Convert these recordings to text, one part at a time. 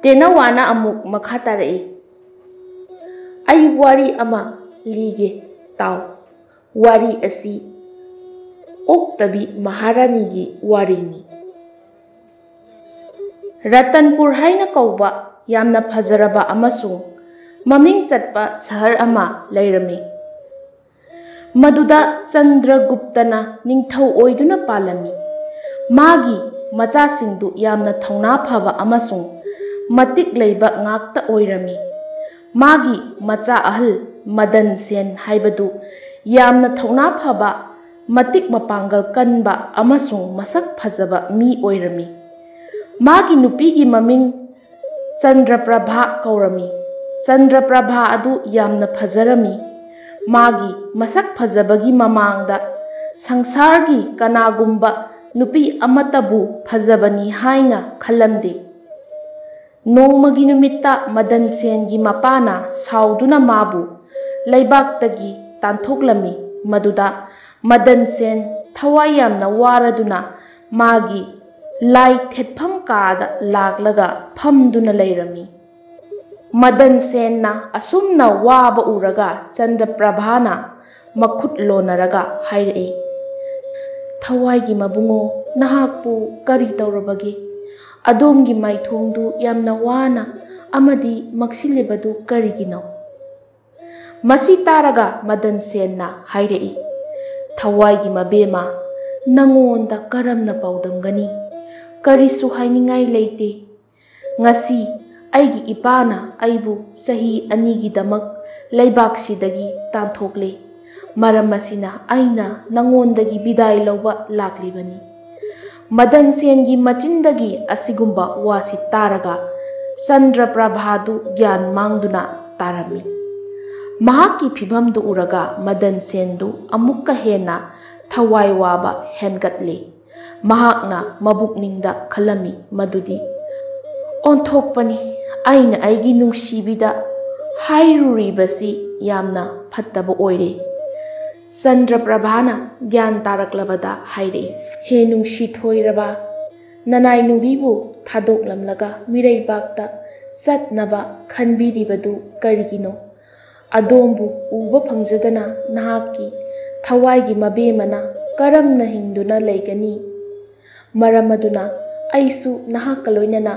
ꯇꯦꯅꯋꯥꯅ ꯑꯃꯨꯛ ꯃꯈꯥ ꯇꯥꯔꯛꯏ꯫ ꯑꯩ ꯋꯥꯔꯤ ꯑꯃ ꯂꯤꯒꯦ ꯇꯥꯎ꯫ ꯋꯥꯔꯤ ꯑꯁꯤ ꯑꯣꯛꯇꯕꯤ ꯃꯍꯥꯔꯥꯅꯤꯒꯤ ꯋꯥꯔꯤꯅꯤ꯫ ꯔꯇꯟꯄꯨꯔ ꯍꯥꯏꯅ ꯀꯧꯕ ꯌꯥꯝꯅ ꯐꯖꯔꯕ ꯑꯃꯁꯨꯡ ꯃꯃꯤꯡ ꯆꯠꯄ ꯁꯍꯔ ꯑꯃ ꯂꯩꯔꯝꯃꯤ꯫ ꯃꯗꯨꯗ ꯆꯟꯗ꯭ꯔꯒꯨꯞꯇꯅ ꯅꯤꯡꯊꯧ ꯑꯣꯏꯗꯨꯅ ꯄꯥꯜꯂꯝꯃꯤ꯫ ꯃꯥꯒꯤ ꯃꯆꯥꯁꯤꯡꯗꯨ ꯌꯥꯝꯅ ꯊꯧꯅꯥ ꯐꯕ ꯑꯃꯁꯨꯡ ꯃꯇꯤꯛ ꯂꯩꯕ ꯉꯥꯛꯇ ꯑꯣꯏꯔꯝꯃꯤ꯫ ꯃꯥꯒꯤ ꯃꯆꯥ ꯑꯍꯜ ꯃꯗꯟ ꯁꯦꯟ ꯍꯥꯏꯕꯗꯨ ꯌꯥꯝꯅ ꯊꯧꯅꯥ ꯐꯕ, ꯃꯇꯤꯛ ꯃꯄꯥꯡꯒꯜ ꯀꯟꯕ ꯑꯃꯁꯨꯡ ꯃꯁꯛ ꯐꯖꯕ ꯃꯤ ꯑꯣꯏꯔꯝꯃꯤ꯫ ꯃꯥꯒꯤ ꯅꯨꯄꯤꯒꯤ ꯃꯃꯤꯡ ꯆꯟꯗ꯭ꯔꯄ꯭ꯔꯚꯥ ꯀꯧꯔꯝꯃꯤ꯫ ꯆꯟꯗ꯭ꯔꯄ꯭ꯔꯚꯥ ꯑꯗꯨ ꯌꯥꯝꯅ ꯐꯖꯔꯝꯃꯤ꯫ ꯃꯥꯒꯤ ꯃꯁꯛ ꯐꯖꯕꯒꯤ ꯃꯃꯥꯡꯗ ꯁꯪꯁꯥꯔꯒꯤ ꯀꯅꯥꯒꯨꯝꯕ ꯅꯨꯄꯤ ꯑꯃꯠꯇꯕꯨ ꯐꯖꯕꯅꯤ ꯍꯥꯏꯅ ꯈꯜꯂꯝꯗꯦ꯫ ꯅꯣꯡꯃꯒꯤ ꯅꯨꯃꯤꯠꯇ ꯃꯗꯟ ꯁꯦꯟꯒꯤ ꯃꯄꯥꯅ ꯁꯥꯎꯗꯨꯅ ꯃꯥꯕꯨ ꯂꯩꯕꯥꯛꯇꯒꯤ ꯇꯥꯟꯊꯣꯛꯂꯝꯃꯤ꯫ ꯃꯗꯨꯗ ꯃꯗꯟ ꯁꯦꯟ ꯊꯋꯥꯏ ꯌꯥꯝꯅ ꯋꯥꯔꯗꯨꯅ ꯃꯥꯒꯤ ꯂꯥꯏ ꯊꯦꯠꯐꯝ ꯀꯥꯗ ꯂꯥꯛꯂꯒ ꯐꯝꯗꯨꯅ ꯂꯩꯔꯝꯃꯤ꯫ ꯃꯗꯟ ꯁꯦꯟꯅ ꯑꯁꯨꯝꯅ ꯋꯥꯕ ꯎꯔꯒ ꯆꯟꯗ꯭ꯔꯄ꯭ꯔꯚꯥꯅ ꯃꯈꯨꯠ ꯂꯣꯟꯅꯔꯒ ꯍꯥꯏꯔꯛꯏ, ꯊꯋꯥꯏꯒꯤ ꯃꯕꯨꯡꯉꯣ, ꯅꯍꯥꯛꯄꯨ ꯀꯔꯤ ꯇꯧꯔꯕꯒꯦ? ꯑꯗꯣꯝꯒꯤ ꯃꯥꯏꯊꯣꯡꯗꯨ ꯌꯥꯝꯅ ꯋꯥꯅ ꯑꯃꯗꯤ ꯃꯛꯁꯤꯜꯂꯤꯕꯗꯨ ꯀꯔꯤꯒꯤꯅꯣ? ꯃꯁꯤ ꯇꯥꯔꯒ ꯃꯗꯟ ꯁꯦꯟꯅ ꯍꯥꯏꯔꯛꯏ, ꯊꯋꯥꯏꯒꯤ ꯃꯕꯦꯝꯃ, ꯅꯉꯣꯟꯗ ꯀꯔꯝꯅ ꯄꯥꯎꯗꯝꯒꯅꯤ? ꯀꯔꯤꯁꯨ ꯍꯥꯏꯅꯤꯡꯉꯥꯏ ꯂꯩꯇꯦ꯫ ꯉꯁꯤ ꯑꯩꯒꯤ ꯏꯄꯥꯅ ꯑꯩꯕꯨ ꯆꯍꯤ 2ꯒꯤꯗꯃꯛ ꯂꯩꯕꯥꯛꯁꯤꯗꯒꯤ ꯇꯥꯟꯊꯣꯛꯂꯦ꯫ ꯃꯔꯝ ꯑꯁꯤꯅ ꯑꯩꯅ ꯅꯉꯣꯟꯗꯒꯤ ꯕꯤꯗꯥꯏ ꯂꯧꯕ ꯂꯥꯛꯂꯤꯕꯅꯤ꯫ ꯃꯗꯟ ꯁꯦꯟꯒꯤ ꯃꯆꯤꯟꯗꯒꯤ ꯑꯁꯤꯒꯨꯝꯕ ꯋꯥꯁꯤ ꯇꯥꯔꯒ ꯆꯟꯗ꯭ꯔꯄ꯭ꯔꯚꯥꯗꯨ ꯒ꯭ꯌꯥꯟ ꯃꯥꯡꯗꯨꯅ ꯇꯥꯔꯝꯃꯤ꯫ ꯃꯍꯥꯛꯀꯤ ꯐꯤꯚꯝꯗꯨ ꯎꯔꯒ ꯃꯗꯟ ꯁꯦꯟꯗꯨ ꯑꯃꯨꯛꯀ ꯍꯦꯟꯅ ꯊꯋꯥꯏ ꯋꯥꯕ ꯍꯦꯟꯒꯠꯂꯦ꯫ ꯃꯍꯥꯛꯅ ꯃꯕꯨꯛꯅꯤꯡꯗ ꯈꯜꯂꯝꯃꯤ ꯃꯗꯨꯗꯤ ꯑꯣꯟꯊꯣꯛꯄꯅꯤ, ꯑꯩꯅ ꯑꯩꯒꯤ ꯅꯨꯡꯁꯤꯕꯤꯗ ꯍꯥꯏꯔꯨꯔꯤꯕꯁꯤ ꯌꯥꯝꯅ ꯐꯠꯇꯕ ꯑꯣꯏꯔꯦ꯫ ꯆꯟꯗ꯭ꯔꯄ꯭ꯔꯚꯥꯅ ꯒ꯭ꯌꯥꯟ तारꯛꯂꯕꯗ ꯍꯥꯏꯔꯛꯏ, ꯍꯦ ꯅꯨꯡꯁꯤꯊꯣꯏꯔꯕ, ꯅꯅꯥꯏꯅꯨꯕꯤꯕꯨ ꯊꯥꯗꯣꯛꯂꯝꯂꯒ ꯃꯤꯔꯩꯕꯥꯛꯇ ꯆꯠꯅꯕ ꯈꯟꯕꯤꯔꯤꯕꯗꯨ ꯀꯔꯤꯒꯤꯅꯣ? ꯑꯗꯣꯝꯕꯨ ꯎꯕ ꯐꯪꯖꯗꯅ ꯅꯍꯥꯛꯀꯤ ꯊꯋꯥꯏꯒꯤ ꯃꯕꯦꯝꯃꯅ ꯀꯔꯝꯅ ꯍꯤꯡꯗꯨꯅ ꯂꯩꯒꯅꯤ? ꯃꯔꯝ ꯑꯗꯨꯅ ꯑꯩꯁꯨ ꯅꯍꯥꯛꯀ ꯂꯣꯏꯅꯅ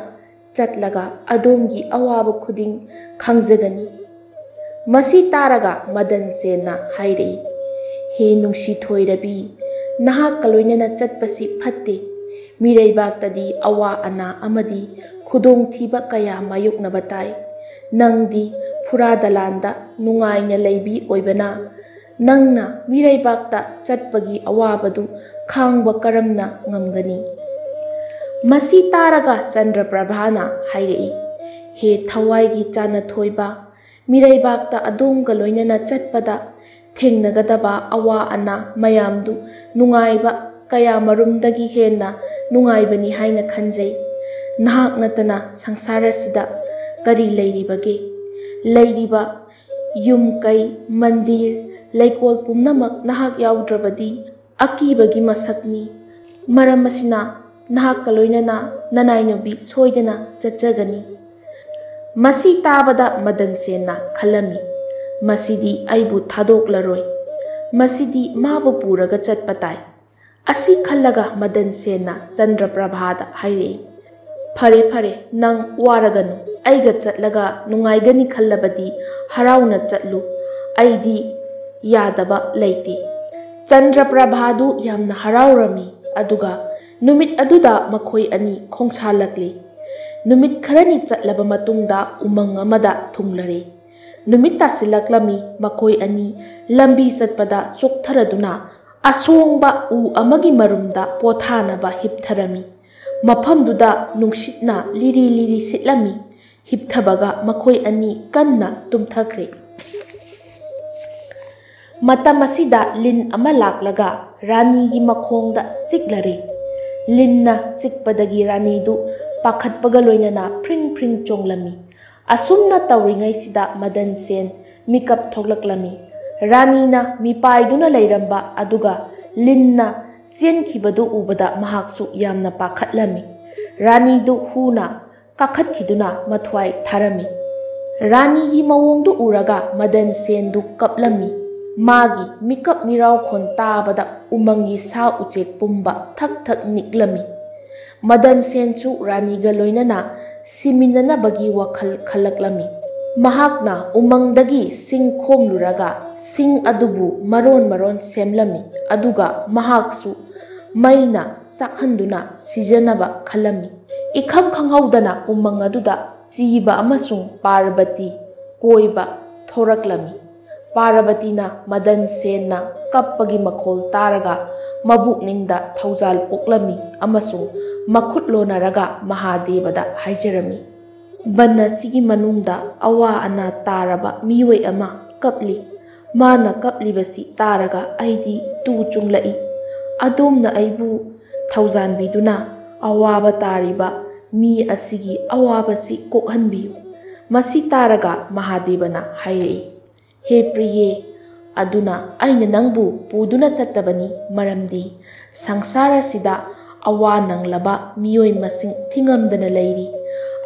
ꯆꯠꯂꯒ ꯑꯗꯣꯝꯒꯤ ꯑꯋꯥꯕ ꯈꯨꯗꯤꯡ ꯈꯪꯖꯒꯅꯤ꯫ ꯃꯁꯤ ꯇꯥꯔꯒ ꯃꯗꯟ ꯁꯦꯟꯅ ꯍꯥꯏꯔꯛꯏ, ꯍꯦ ꯅꯨꯡꯁꯤꯊꯣꯏꯔꯕꯤ, ꯅꯍꯥꯛꯀ ꯂꯣꯏꯅꯅ ꯆꯠꯄꯁꯤ ꯐꯠꯇꯦ꯫ ꯃꯤꯔꯩꯕꯥꯛꯇꯗꯤ ꯑꯋꯥ ꯑꯅꯥ ꯑꯃꯗꯤ ꯈꯨꯗꯣꯡꯊꯤꯕ ꯀꯌꯥ ꯃꯥꯌꯣꯛꯅꯕ ꯇꯥꯏ꯫ ꯅꯪꯗꯤ ꯐꯨꯔꯥ ꯗꯂꯥꯟꯗ ꯅꯨꯡꯉꯥꯏꯅ ꯂꯩꯕꯤ ꯑꯣꯏꯕꯅ ꯅꯪꯅ ꯃꯤꯔꯩꯕꯥꯛꯇ ꯆꯠꯄꯒꯤ ꯑꯋꯥꯕꯗꯨ ꯈꯥꯡꯕ ꯀꯔꯝꯅ ꯉꯝꯒꯅꯤ? ꯃꯁꯤ ꯇꯥꯔꯒ ꯆꯟꯗ꯭ꯔꯄ꯭ꯔꯚꯥꯅ ꯍꯥꯏꯔꯛꯏ, ꯍꯦ ꯊꯋꯥꯏꯒꯤ ꯆꯥꯅꯊꯣꯏꯕ, ꯃꯤꯔꯩꯕꯥꯛꯇ ꯑꯗꯣꯝꯒ ꯂꯣꯏꯅꯅ ꯆꯠꯄꯗ ꯊꯦꯡꯅꯒꯗꯕ ꯑꯋꯥ ꯑꯅꯥ ꯃꯌꯥꯝꯗꯨ ꯅꯨꯡꯉꯥꯏꯕ ꯀꯌꯥꯃꯔꯨꯝꯗꯒꯤ ꯍꯦꯟꯅ ꯅꯨꯡꯉꯥꯏꯕꯅꯤ ꯍꯥꯏꯅ ꯈꯟꯖꯩ꯫ ꯅꯍꯥꯛ ꯅꯠꯇꯅ ꯁꯪꯁꯥꯔ ꯑꯁꯤꯗ ꯀꯔꯤ ꯂꯩꯔꯤꯕꯒꯦ? ꯂꯩꯔꯤꯕ ꯌꯨꯝ ꯀꯩ, ꯃꯟꯗꯤꯔ, ꯂꯩꯀꯣꯜ ꯄꯨꯝꯅꯃꯛ ꯅꯍꯥꯛ ꯌꯥꯎꯗ꯭ꯔꯕꯗꯤ ꯑꯀꯤꯕꯒꯤ ꯃꯁꯛꯅꯤ꯫ ꯃꯔꯝ ꯑꯁꯤꯅ ꯅꯍꯥꯛꯀ ꯂꯣꯏꯅꯅ ꯅꯅꯥꯏꯅꯨꯕꯤ ꯁꯣꯏꯗꯅ ꯆꯠꯆꯒꯅꯤ꯫ ꯃꯁꯤ ꯇꯥꯕꯗ ꯃꯗꯟ ꯁꯦꯟꯅ ꯈꯜꯂꯝꯃꯤ, ꯃꯁꯤꯗꯤ ꯑꯩꯕꯨ ꯊꯥꯗꯣꯛꯂꯔꯣꯏ, ꯃꯁꯤꯗꯤ ꯃꯥꯕꯨ ꯄꯨꯔꯒ ꯆꯠꯄ ꯇꯥꯏ꯫ ꯑꯁꯤ ꯈꯜꯂꯒ ꯃꯗꯟ ꯁꯦꯟꯅ ꯆꯟꯗ꯭ꯔꯄ꯭ꯔꯚꯥꯗ ꯍꯥꯏꯔꯛꯏ, ꯐꯔꯦ ꯐꯔꯦ, ꯅꯪ ꯋꯥꯔꯒꯅꯨ, ꯑꯩꯒ ꯆꯠꯂꯒ ꯅꯨꯡꯉꯥꯏꯒꯅꯤ ꯈꯜꯂꯕꯗꯤ ꯍꯔꯥꯎꯅ ꯆꯠꯂꯨ, ꯑꯩꯗꯤ ꯌꯥꯗꯕ ꯂꯩꯇꯦ꯫ ꯆꯟꯗ꯭ꯔꯄ꯭ꯔꯚꯥꯗꯨ ꯌꯥꯝꯅ ꯍꯔꯥꯎꯔꯝꯃꯤ꯫ ꯑꯗꯨꯒ ꯅꯨꯃꯤꯠ ꯑꯗꯨꯗ ꯃꯈꯣꯏ ꯑꯅꯤ ꯈꯣꯡꯁꯥꯜꯂꯛꯂꯤ꯫ ꯅꯨꯃꯤꯠ ꯈꯔꯅꯤ ꯆꯠꯂꯕ ꯃꯇꯨꯡꯗ ꯎꯃꯪ ꯑꯃꯗ ꯊꯨꯡꯂꯔꯦ꯫ ꯅꯨꯃꯤꯠ ꯇꯥꯁꯤꯜꯂꯛꯂꯝꯃꯤ꯫ ꯃꯈꯣꯏ ꯑꯅꯤ ꯂꯝꯕꯤ ꯆꯠꯄꯗ ꯆꯣꯛꯊꯔꯗꯨꯅ ꯑꯁꯣꯡꯕ ꯎ ꯑꯃꯒꯤ ꯃꯔꯨꯝꯗ ꯄꯣꯊꯥꯅꯕ ꯍꯤꯞꯊꯔꯝꯃꯤ꯫ ꯃꯐꯝꯗꯨꯗ ꯅꯨꯡꯁꯤꯠꯅ ꯂꯤꯔꯤ ꯂꯤꯔꯤ ꯁꯤꯠꯂꯝꯃꯤ꯫ ꯍꯤꯞꯊꯕꯒ ꯃꯈꯣꯏ ꯑꯅꯤ ꯀꯟꯅ ꯇꯨꯝꯊꯈ꯭ꯔꯦ꯫ ꯃꯇꯝ ꯑꯁꯤꯗ ꯂꯤꯟ ꯑꯃ ꯂꯥꯛꯂꯒ ꯔꯥꯅꯤꯒꯤ ꯃꯈꯣꯡꯗ ꯆꯤꯛꯂꯔꯦ꯫ ꯂꯤꯟꯅ ꯆꯤꯛꯄꯗꯒꯤ ꯔꯥꯅꯤꯗꯨ ꯄꯥꯈꯠꯄꯒ ꯂꯣꯏꯅꯅ ꯐ꯭ꯔꯤꯡ ꯐ꯭ꯔꯤꯡ ꯆꯣꯡꯂꯝꯃꯤ꯫ ꯑꯁꯨꯝꯅ ꯇꯧꯔꯤꯉꯩꯁꯤꯗ ꯃꯗꯟ ꯁꯦꯟ ꯃꯤꯀꯞ ꯊꯣꯛꯂꯛꯂꯝꯃꯤ꯫ ꯔꯥꯅꯤꯅ ꯃꯤꯄꯥꯏꯗꯨꯅ ꯂꯩꯔꯝꯕ ꯑꯗꯨꯒ ꯂꯤꯟꯅ ꯆꯦꯟꯈꯤꯕꯗꯨ ꯎꯕꯗ ꯃꯍꯥꯛꯁꯨ ꯌꯥꯝꯅ ꯄꯥꯈꯠꯂꯝꯃꯤ꯫ ꯔꯥꯅꯤꯗꯨ ꯍꯨꯅ ꯀꯥꯈꯠꯈꯤꯗꯨꯅ ꯃꯊ꯭ꯋꯥꯏ ꯊꯥꯔꯝꯃꯤ꯫ ꯔꯥꯅꯤꯒꯤ ꯃꯑꯣꯡꯗꯨ ꯎꯔꯒ ꯃꯗꯟ ꯁꯦꯟꯗꯨ ꯀꯞꯂꯝꯃꯤ꯫ ꯃꯥꯒꯤ ꯃꯤꯀꯞ ꯃꯤꯔꯥꯎꯈꯣꯟ ꯇꯥꯕꯗ ꯎꯃꯪꯒꯤ ꯁꯥ ꯎꯆꯦꯛ ꯄꯨꯝꯕ ꯊꯛ ꯊꯛ ꯅꯤꯛꯂꯝꯃꯤ꯫ ꯃꯗꯟ ꯁꯦꯟꯁꯨ ꯔꯥꯅꯤꯒ ꯂꯣꯏꯅꯅ ꯁꯤꯃꯤꯟꯅꯅꯕꯒꯤ ꯋꯥꯈꯜ ꯈꯜꯂꯛꯂꯝꯃꯤ꯫ ꯃꯍꯥꯛꯅ ꯎꯃꯪꯗꯒꯤ ꯁꯤꯡ ꯈꯣꯝꯂꯨꯔꯒ ꯁꯤꯡ ꯑꯗꯨꯕꯨ ꯃꯔꯣꯟ ꯃꯔꯣꯟ ꯁꯦꯝꯂꯝꯃꯤ, ꯑꯗꯨꯒ ꯃꯍꯥꯛꯁꯨ ꯃꯩꯅ ꯆꯥꯛꯍꯟꯗꯨꯅ ꯁꯤꯖꯅꯕ ꯈꯜꯂꯝꯃꯤ꯫ ꯏꯈꯪ ꯈꯪꯍꯧꯗꯅ ꯎꯃꯪ ꯑꯗꯨꯗ ꯁꯤꯕ ꯑꯃꯁꯨꯡ ꯄꯥꯔꯕꯇꯤ ꯀꯣꯏꯕ ꯊꯣꯔꯛꯂꯝꯃꯤ꯫ ꯄꯥꯔꯕꯇꯤꯅ ꯃꯗꯟ ꯁꯦꯟꯅ ꯀꯞꯄꯒꯤ ꯃꯈꯣꯜ ꯇꯥꯔꯒ ꯃꯕꯨꯛꯅꯤꯡꯗ ꯊꯧꯖꯥꯜ ꯄꯣꯛꯂꯝꯃꯤ ꯑꯃꯁꯨꯡ ꯃꯈꯨꯠ ꯂꯣꯟꯅꯔꯒ ꯃꯍꯥꯗꯦꯕꯗ ꯍꯥꯏꯖꯔꯝꯃꯤ, ꯕꯟ ꯑꯁꯤꯒꯤ ꯃꯅꯨꯡꯗ ꯑꯋꯥ ꯑꯅꯥ ꯇꯥꯔꯕ ꯃꯤꯑꯣꯏ ꯑꯃ ꯀꯞꯂꯤ꯫ ꯃꯥꯅ ꯀꯞꯂꯤꯕꯁꯤ ꯇꯥꯔꯒ ꯑꯩꯗꯤ ꯇꯨ ꯆꯨꯡꯂꯛꯏ꯫ ꯑꯗꯣꯝꯅ ꯑꯩꯕꯨ ꯊꯧꯖꯥꯟꯕꯤꯗꯨꯅ ꯑꯋꯥꯕ ꯇꯥꯔꯤꯕ ꯃꯤ ꯑꯁꯤꯒꯤ ꯑꯋꯥꯕꯁꯤ ꯀꯣꯛꯍꯟꯕꯤꯌꯨ꯫ ꯃꯁꯤ ꯇꯥꯔꯒ ꯃꯍꯥꯗꯦꯕꯅ ꯍꯥꯏꯔꯛꯏ, ꯍꯦ ꯄ꯭ꯔꯤꯌꯦ, ꯑꯗꯨꯅ ꯑꯩꯅ ꯅꯪꯕꯨ ꯄꯨꯗꯨꯅ ꯆꯠꯇꯕꯅꯤ, ꯃꯔꯝꯗꯤ ꯁꯪꯁꯥꯔꯁꯤꯗ ꯑꯋꯥ ꯅꯪꯂꯕ ꯃꯤꯑꯣꯏ ꯃꯁꯤꯡ ꯊꯤꯉꯝꯗꯅ ꯂꯩꯔꯤ꯫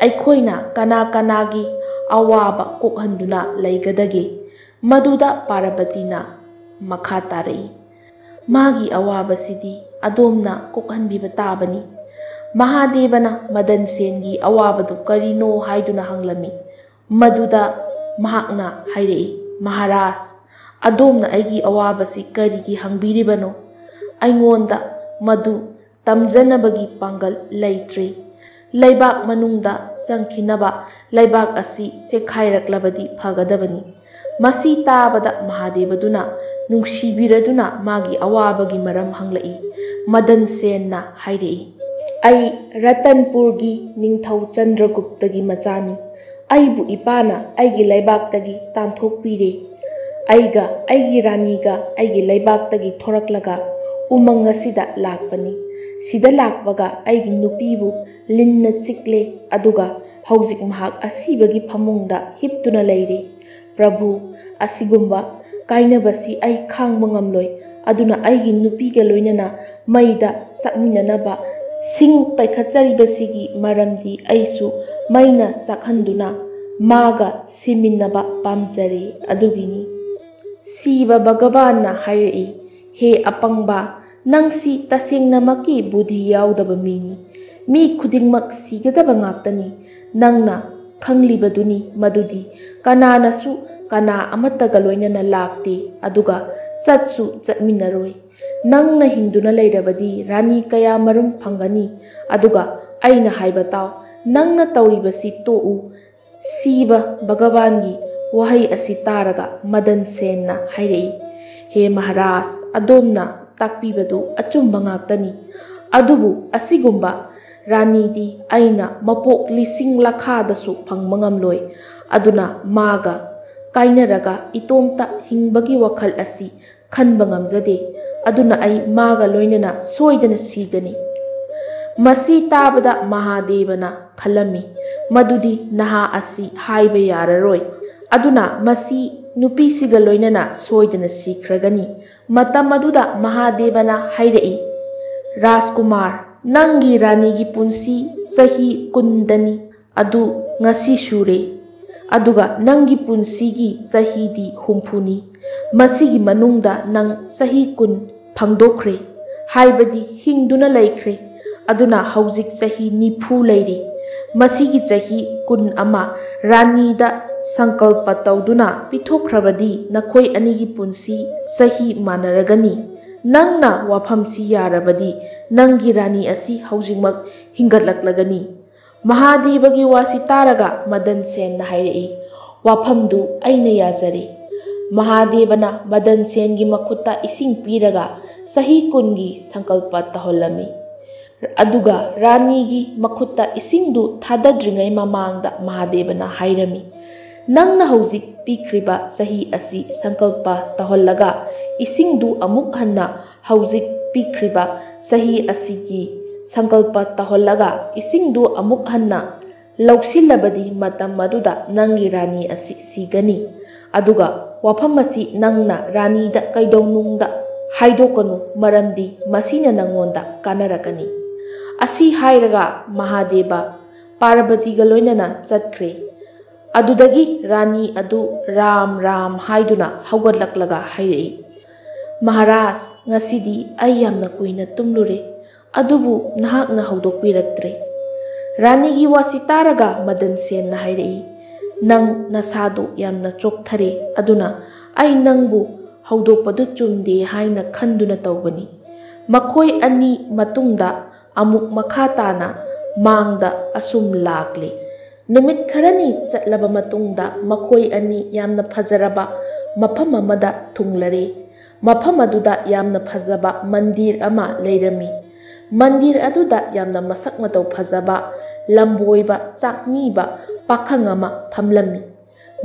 ꯑꯩꯈꯣꯏꯅ ꯀꯅꯥ ꯀꯅꯥꯒꯤ ꯑꯋꯥꯕ ꯀꯣꯛꯍꯟꯗꯨꯅ ꯂꯩꯒꯗꯒꯦ? ꯃꯗꯨꯗ ꯄꯥꯔꯕꯇꯤꯅ ꯃꯈꯥ ꯇꯥꯔꯛꯏ, ꯃꯥꯒꯤ ꯑꯋꯥꯕꯁꯤꯗꯤ ꯑꯗꯣꯝꯅ ꯀꯣꯛꯍꯟꯕꯤꯕ ꯇꯥꯕꯅꯤ꯫ ꯃꯍꯥꯗꯦꯕꯅ ꯃꯗꯟ ꯁꯦꯟꯒꯤ ꯑꯋꯥꯕꯗꯨ ꯀꯔꯤꯅꯣ ꯍꯥꯏꯗꯨꯅ ꯍꯪꯂꯝꯃꯤ꯫ ꯃꯗꯨꯗ ꯃꯍꯥꯛꯅ ꯍꯥꯏꯔꯛꯏ, ꯃꯍꯥꯔꯥꯖ, ꯑꯗꯣꯝꯅ ꯑꯩꯒꯤ ꯑꯋꯥꯕꯁꯤ ꯀꯔꯤꯒꯤ ꯍꯪꯕꯤꯔꯤꯕꯅꯣ? ꯑꯩꯉꯣꯟꯗ ꯃꯗꯨ ꯇꯝꯖꯅꯕꯒꯤ ꯄꯥꯡꯒꯜ ꯂꯩꯇ꯭ꯔꯦ꯫ ꯂꯩꯕꯥꯛ ꯃꯅꯨꯡꯗ ꯆꯪꯈꯤꯅꯕ ꯂꯩꯕꯥꯛ ꯑꯁꯤ ꯆꯦꯛꯈꯥꯏꯔꯛꯂꯕꯗꯤ ꯐꯒꯗꯕꯅꯤ꯫ ꯃꯁꯤ ꯇꯥꯕꯗ ꯃꯍꯥꯗꯦꯕꯗꯨꯅ ꯅꯨꯡꯁꯤꯕꯤꯔꯗꯨꯅ ꯃꯥꯒꯤ ꯑꯋꯥꯕꯒꯤ ꯃꯔꯝ ꯍꯪꯂꯛꯏ꯫ ꯃꯗꯟ ꯁꯦꯟꯅ ꯍꯥꯏꯔꯛꯏ, ꯑꯩ ꯔꯇꯟꯄꯨꯔꯒꯤ ꯅꯤꯡꯊꯧ ꯆꯟꯗ꯭ꯔꯒꯨꯞꯇꯒꯤ ꯃꯆꯥꯅꯤ꯫ ꯑꯩꯕꯨ ꯏꯄꯥꯅ ꯑꯩꯒꯤ ꯂꯩꯕꯥꯛꯇꯒꯤ ꯇꯥꯟꯊꯣꯛꯄꯤꯔꯦ꯫ ꯑꯩꯒ ꯑꯩꯒꯤ ꯔꯥꯅꯤꯒ ꯑꯩꯒꯤ ꯂꯩꯕꯥꯛꯇꯒꯤ ꯊꯣꯔꯛꯂꯒ ꯎꯃꯪ ꯑꯁꯤꯗ ꯂꯥꯛꯄꯅꯤ꯫ ꯁꯤꯗ ꯂꯥꯛꯄꯒ ꯑꯩꯒꯤ ꯅꯨꯄꯤꯕꯨ ꯂꯤꯟꯅ ꯆꯤꯛꯂꯦ, ꯑꯗꯨꯒ ꯍꯧꯖꯤꯛ ꯃꯍꯥꯛ ꯑꯁꯤꯕꯒꯤ ꯐꯃꯨꯡꯗ ꯍꯤꯞꯇꯨꯅ ꯂꯩꯔꯦ꯫ ꯄ꯭ꯔꯚꯨ, ꯑꯁꯤꯒꯨꯝꯕ ꯀꯥꯏꯅꯕꯁꯤ ꯑꯩ ꯈꯥꯡꯕ ꯉꯝꯂꯣꯏ, ꯑꯗꯨꯅ ꯑꯩꯒꯤ ꯅꯨꯄꯤꯒ ꯂꯣꯏꯅꯅ ꯃꯩꯗ ꯆꯥꯛꯃꯤꯟꯅꯅꯕ ꯁꯤꯡ ꯄꯩꯈꯠꯆꯔꯤꯕꯁꯤꯒꯤ ꯃꯔꯝꯗꯤ ꯑꯩꯁꯨ ꯃꯩꯅ ꯆꯥꯛꯍꯟꯗꯨꯅ ꯃꯥꯒ ꯁꯤꯃꯤꯟꯅꯕ ꯄꯥꯝꯖꯔꯦ, ꯑꯗꯨꯒꯤꯅꯤ꯫ ꯁꯤꯕ ꯚꯒꯕꯥꯟꯅ ꯍꯥꯏꯔꯛꯏ, ꯍꯦ ꯑꯄꯪꯕ, ꯅꯪꯁꯤ ꯇꯁꯦꯡꯅꯃꯛꯀꯤ ꯕꯨꯙꯤ ꯌꯥꯎꯗꯕ ꯃꯤꯅꯤ꯫ ꯃꯤ ꯈꯨꯗꯤꯡꯃꯛ ꯁꯤꯒꯗꯕ ꯉꯥꯛꯇꯅꯤ꯫ ꯅꯪꯅ ꯈꯪꯂꯤꯕꯗꯨꯅꯤ ꯃꯗꯨꯗꯤ ꯀꯅꯥꯅꯁꯨ ꯀꯅꯥ ꯑꯃꯠꯇꯒ ꯂꯣꯏꯅꯅ ꯂꯥꯛꯇꯦ, ꯑꯗꯨꯒ ꯆꯠꯁꯨ ꯆꯠꯃꯤꯟꯅꯔꯣꯏ꯫ ꯅꯪꯅ ꯍꯤꯡꯗꯨꯅ ꯂꯩꯔꯕꯗꯤ ꯔꯥꯅꯤ ꯀꯌꯥ ꯃꯔꯨꯝ ꯐꯪꯒꯅꯤ꯫ ꯑꯗꯨꯒ ꯑꯩꯅ ꯍꯥꯏꯕ ꯇꯥꯎ, ꯅꯪꯅ ꯇꯧꯔꯤꯕꯁꯤ ꯇꯣꯛꯎ꯫ ꯁꯤꯕ ꯚꯒꯕꯥꯟꯒꯤ ꯋꯥꯍꯩ ꯑꯁꯤ ꯇꯥꯔꯒ ꯃꯗꯟ ꯁꯦꯟꯅ ꯍꯥꯏꯔꯛꯏ, ꯍꯦ ꯃꯍꯥꯔꯥꯖ, ꯑꯗꯣꯝꯅ ꯇꯥꯛꯄꯤꯕꯗꯨ ꯑꯆꯨꯝꯕ ꯉꯥꯛꯇꯅꯤ꯫ ꯑꯗꯨꯕꯨ ꯑꯁꯤꯒꯨꯝꯕ ꯔꯥꯅꯤꯗꯤ ꯑꯩꯅ ꯃꯄꯣꯛ 1,00,000 ꯐꯪꯕ ꯉꯝꯂꯣꯏ꯫ ꯑꯗꯨꯅ ꯃꯥꯒ ꯀꯥꯏꯅꯔꯒ ꯏꯇꯣꯝꯇ ꯍꯤꯡꯕꯒꯤ ꯋꯥꯈꯜ ꯑꯁꯤ ꯈꯟꯕ ꯉꯝꯖꯗꯦ꯫ ꯑꯗꯨꯅ ꯑꯩ ꯃꯥꯒ ꯂꯣꯏꯅꯅ ꯁꯣꯏꯗꯅ ꯁꯤꯒꯅꯤ꯫ ꯃꯁꯤ ꯇꯥꯕꯗ ꯃꯍꯥꯗꯦꯕꯅ ꯈꯜꯂꯝꯃꯤ, ꯃꯗꯨꯗꯤ ꯅꯍꯥ ꯑꯁꯤ ꯍꯥꯏꯕ ꯌꯥꯔꯔꯣꯏ, ꯑꯗꯨꯅ ꯃꯁꯤ ꯅꯨꯄꯤꯁꯤꯒ ꯂꯣꯏꯅꯅ ꯁꯣꯏꯗꯅ ꯁꯤꯈ꯭ꯔꯒꯅꯤ꯫ ꯃꯇꯝ ꯑꯗꯨꯗ ꯃꯍꯥꯗꯦꯕꯅ ꯍꯥꯏꯔꯛꯏ, ꯔꯥꯖꯀꯨꯃꯥꯔ, ꯅꯪꯒꯤ ꯔꯥꯅꯤꯒꯤ ꯄꯨꯟꯁꯤ ꯆꯍꯤ 10ꯗꯅꯤ, ꯑꯗꯨ ꯉꯁꯤ ꯁꯨꯔꯦ, ꯑꯗꯨꯒ ꯅꯪꯒꯤ ꯄꯨꯟꯁꯤꯒꯤ ꯆꯍꯤꯗꯤ 70ꯅꯤ꯫ ꯃꯁꯤꯒꯤ ꯃꯅꯨꯡꯗ ꯅꯪ ꯆꯍꯤ 10 ꯐꯪꯗꯣꯛꯈ꯭ꯔꯦ, ꯍꯥꯏꯕꯗꯤ ꯍꯤꯡꯗꯨꯅ ꯂꯩꯈ꯭ꯔꯦ꯫ ꯑꯗꯨꯅ ꯍꯧꯖꯤꯛ ꯆꯍꯤ 90 ꯂꯩꯔꯤ꯫ ꯃꯁꯤꯒꯤ ꯆꯍꯤ 10 ꯑꯃ ꯔꯥꯅꯤꯗ ꯁꯪꯀꯜꯄ ꯇꯧꯗꯨꯅ ꯄꯤꯊꯣꯛꯈ꯭ꯔꯕꯗꯤ ꯅꯈꯣꯏ ꯑꯅꯤꯒꯤ ꯄꯨꯟꯁꯤ ꯆꯍꯤ ꯃꯥꯟꯅꯔꯒꯅꯤ꯫ ꯅꯪꯅ ꯋꯥꯐꯝꯁꯤ ꯌꯥꯔꯕꯗꯤ ꯅꯪꯒꯤ ꯔꯥꯅꯤ ꯑꯁꯤ ꯍꯧꯖꯤꯛꯃꯛ ꯍꯤꯡꯒꯠꯂꯛꯂꯒꯅꯤ꯫ ꯃꯍꯥꯗꯦꯕꯒꯤ ꯋꯥꯁꯤ ꯇꯥꯔꯒ ꯃꯗꯟ ꯁꯦꯟꯅ ꯍꯥꯏꯔꯛꯏ, ꯋꯥꯐꯝꯗꯨ ꯑꯩꯅ ꯌꯥꯖꯔꯦ꯫ ꯃꯍꯥꯗꯦꯕꯅ ꯃꯗꯟ ꯁꯦꯟꯒꯤ ꯃꯈꯨꯠꯇ ꯏꯁꯤꯡ ꯄꯤꯔꯒ ꯆꯍꯤ 10ꯒꯤ ꯁꯪꯀꯜꯄ ꯇꯧꯍꯜꯂꯝꯃꯤ꯫ ꯑꯗꯨꯒ ꯔꯥꯅꯤꯒꯤ ꯃꯈꯨꯠꯇ ꯏꯁꯤꯡꯗꯨ ꯊꯥꯗꯗ꯭ꯔꯤꯉꯩ ꯃꯃꯥꯡꯗ ꯃꯍꯥꯗꯦꯕꯅ ꯍꯥꯏꯔꯝꯃꯤ, ꯅꯪꯅ ꯍꯧꯖꯤꯛ ꯄꯤꯈ꯭ꯔꯤꯕ ꯆꯍꯤ ꯑꯁꯤ ꯁꯪꯀꯜꯄ ꯇꯧꯍꯜꯂꯒ ꯏꯁꯤꯡꯗꯨ ꯑꯃꯨꯛ ꯍꯟꯅ ꯍꯧꯖꯤꯛ ꯄꯤꯈ꯭ꯔꯤꯕ ꯆꯍꯤ ꯑꯁꯤꯒꯤ ꯁꯪꯀꯜꯄ ꯇꯧꯍꯜꯂꯒ ꯏꯁꯤꯡꯗꯨ ꯑꯃꯨꯛ ꯍꯟꯅ ꯂꯧꯁꯤꯜꯂꯕꯗꯤ ꯃꯇꯝ ꯑꯗꯨꯗ ꯅꯪꯒꯤ ꯔꯥꯅꯤ ꯑꯁꯤ ꯁꯤꯒꯅꯤ꯫ ꯑꯗꯨꯒ ꯋꯥꯐꯝ ꯑꯁꯤ ꯅꯪꯅ ꯔꯥꯅꯤꯗ ꯀꯩꯗꯧꯅꯨꯡꯗ ꯍꯥꯏꯗꯣꯛꯀꯅꯨ, ꯃꯔꯝꯗꯤ ꯃꯁꯤꯅ ꯅꯪꯉꯣꯟꯗ ꯀꯥꯟꯅꯔꯛꯀꯅꯤ꯫ ꯑꯁꯤ ꯍꯥꯏꯔꯒ ꯃꯍꯥꯗꯦꯕ ꯄꯥꯔꯕꯇꯤꯒ ꯂꯣꯏꯅꯅ ꯆꯠꯈ꯭ꯔꯦ꯫ ꯑꯗꯨꯗꯒꯤ ꯔꯥꯅꯤ ꯑꯗꯨ ꯔꯥꯝ ꯔꯥꯝ ꯍꯥꯏꯗꯨꯅ ꯍꯧꯒꯠꯂꯛꯂꯒ ꯍꯥꯏꯔꯛꯏ, ꯃꯍꯥꯔꯥꯖ, ꯉꯁꯤꯗꯤ ꯑꯩ ꯌꯥꯝꯅ ꯀꯨꯏꯅ ꯇꯨꯝꯂꯨꯔꯦ, ꯑꯗꯨꯕꯨ ꯅꯍꯥꯛꯅ ꯍꯧꯗꯣꯛꯄꯤꯔꯛꯇ꯭ꯔꯦ꯫ ꯔꯥꯅꯤꯒꯤ ꯋꯥꯁꯤ ꯇꯥꯔꯒ ꯃꯗꯟ ꯁꯦꯟꯅ ꯍꯥꯏꯔꯛꯏ, ꯅꯪ ꯅꯁꯥꯗꯨ ꯌꯥꯝꯅ ꯆꯣꯛꯊꯔꯦ, ꯑꯗꯨꯅ ꯑꯩ ꯅꯪꯕꯨ ꯍꯧꯗꯣꯛꯄꯗꯨ ꯆꯨꯝꯗꯦ ꯍꯥꯏꯅ ꯈꯟꯗꯨꯅ ꯇꯧꯕꯅꯤ꯫ ꯃꯈꯣꯏ ꯑꯅꯤ ꯃꯇꯨꯡꯗ ꯑꯃꯨꯛ ꯃꯈꯥ ꯇꯥꯅ ꯃꯥꯡꯗ ꯑꯁꯨꯝ ꯂꯥꯛꯂꯦ꯫ ꯅꯨꯃꯤꯠ ꯈꯔꯅꯤ ꯆꯠꯂꯕ ꯃꯇꯨꯡꯗ ꯃꯈꯣꯏ ꯑꯅꯤ ꯌꯥꯝꯅ ꯐꯖꯔꯕ ꯃꯐꯝ ꯑꯃꯗ ꯊꯨꯡꯂꯔꯦ꯫ ꯃꯐꯝ ꯑꯗꯨꯗ ꯌꯥꯝꯅ ꯐꯖꯕ ꯃꯟꯗꯤꯔ ꯑꯃ ꯂꯩꯔꯝꯃꯤ꯫ ꯃꯟꯗꯤꯔ ꯑꯗꯨꯗ ꯌꯥꯝꯅ ꯃꯁꯛ ꯃꯇꯧ ꯐꯖꯕ ꯂꯝꯕꯣꯏꯕ ꯆꯥꯛꯅꯤꯕ ꯄꯥꯈꯪ ꯑꯃ ꯐꯝꯂꯝꯃꯤ꯫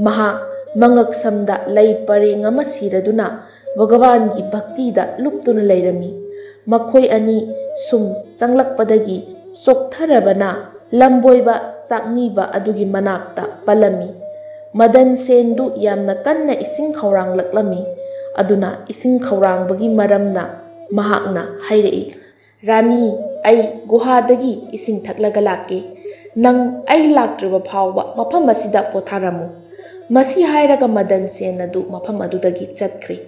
ꯃꯍꯥꯛ ꯃꯉꯛꯁꯝꯗ ꯂꯩ ꯄꯔꯦꯡ ꯑꯃ ꯁꯤꯔꯗꯨꯅ ꯚꯒꯋꯥꯟꯒꯤ ꯚꯛꯇꯤꯗ ꯂꯨꯞꯇꯨꯅ ꯂꯩꯔꯝꯃꯤ꯫ ꯃꯈꯣꯏ ꯑꯅꯤ ꯁꯨꯝ ꯆꯪꯂꯛꯄꯗꯒꯤ ꯆꯣꯛꯊꯔꯕꯅ ꯂꯝꯕꯣꯏꯕ ꯆꯥꯛꯅꯤꯕ ꯑꯗꯨꯒꯤ ꯃꯅꯥꯛꯇ ꯄꯜꯂꯝꯃꯤ꯫ ꯃꯗꯟ ꯁꯦꯟꯗꯨ ꯌꯥꯝꯅ ꯀꯟꯅ ꯏꯁꯤꯡ ꯈꯧꯔꯥꯡꯂꯛꯂꯝꯃꯤ꯫ ꯑꯗꯨꯅ ꯏꯁꯤꯡ ꯈꯧꯔꯥꯡꯕꯒꯤ ꯃꯔꯝꯅ ꯃꯍꯥꯛꯅ ꯍꯥꯏꯔꯛꯏ, ꯔꯥꯅꯤ, ꯑꯩ ꯒꯨꯍꯥꯗꯒꯤ ꯏꯁꯤꯡ ꯊꯛꯂꯒ ꯂꯥꯛꯀꯦ, ꯅꯪ ꯑꯩ ꯂꯥꯛꯇ꯭ꯔꯤꯕ ꯐꯥꯎꯕ ꯃꯐꯝ ꯑꯁꯤꯗ ꯄꯣꯊꯥꯔꯝꯃꯨ꯫ ꯃꯁꯤ ꯍꯥꯏꯔꯒ ꯃꯗꯟ ꯁꯦꯟ ꯑꯗꯨ ꯃꯐꯝ ꯑꯗꯨꯗꯒꯤ ꯆꯠꯈ꯭ꯔꯦ꯫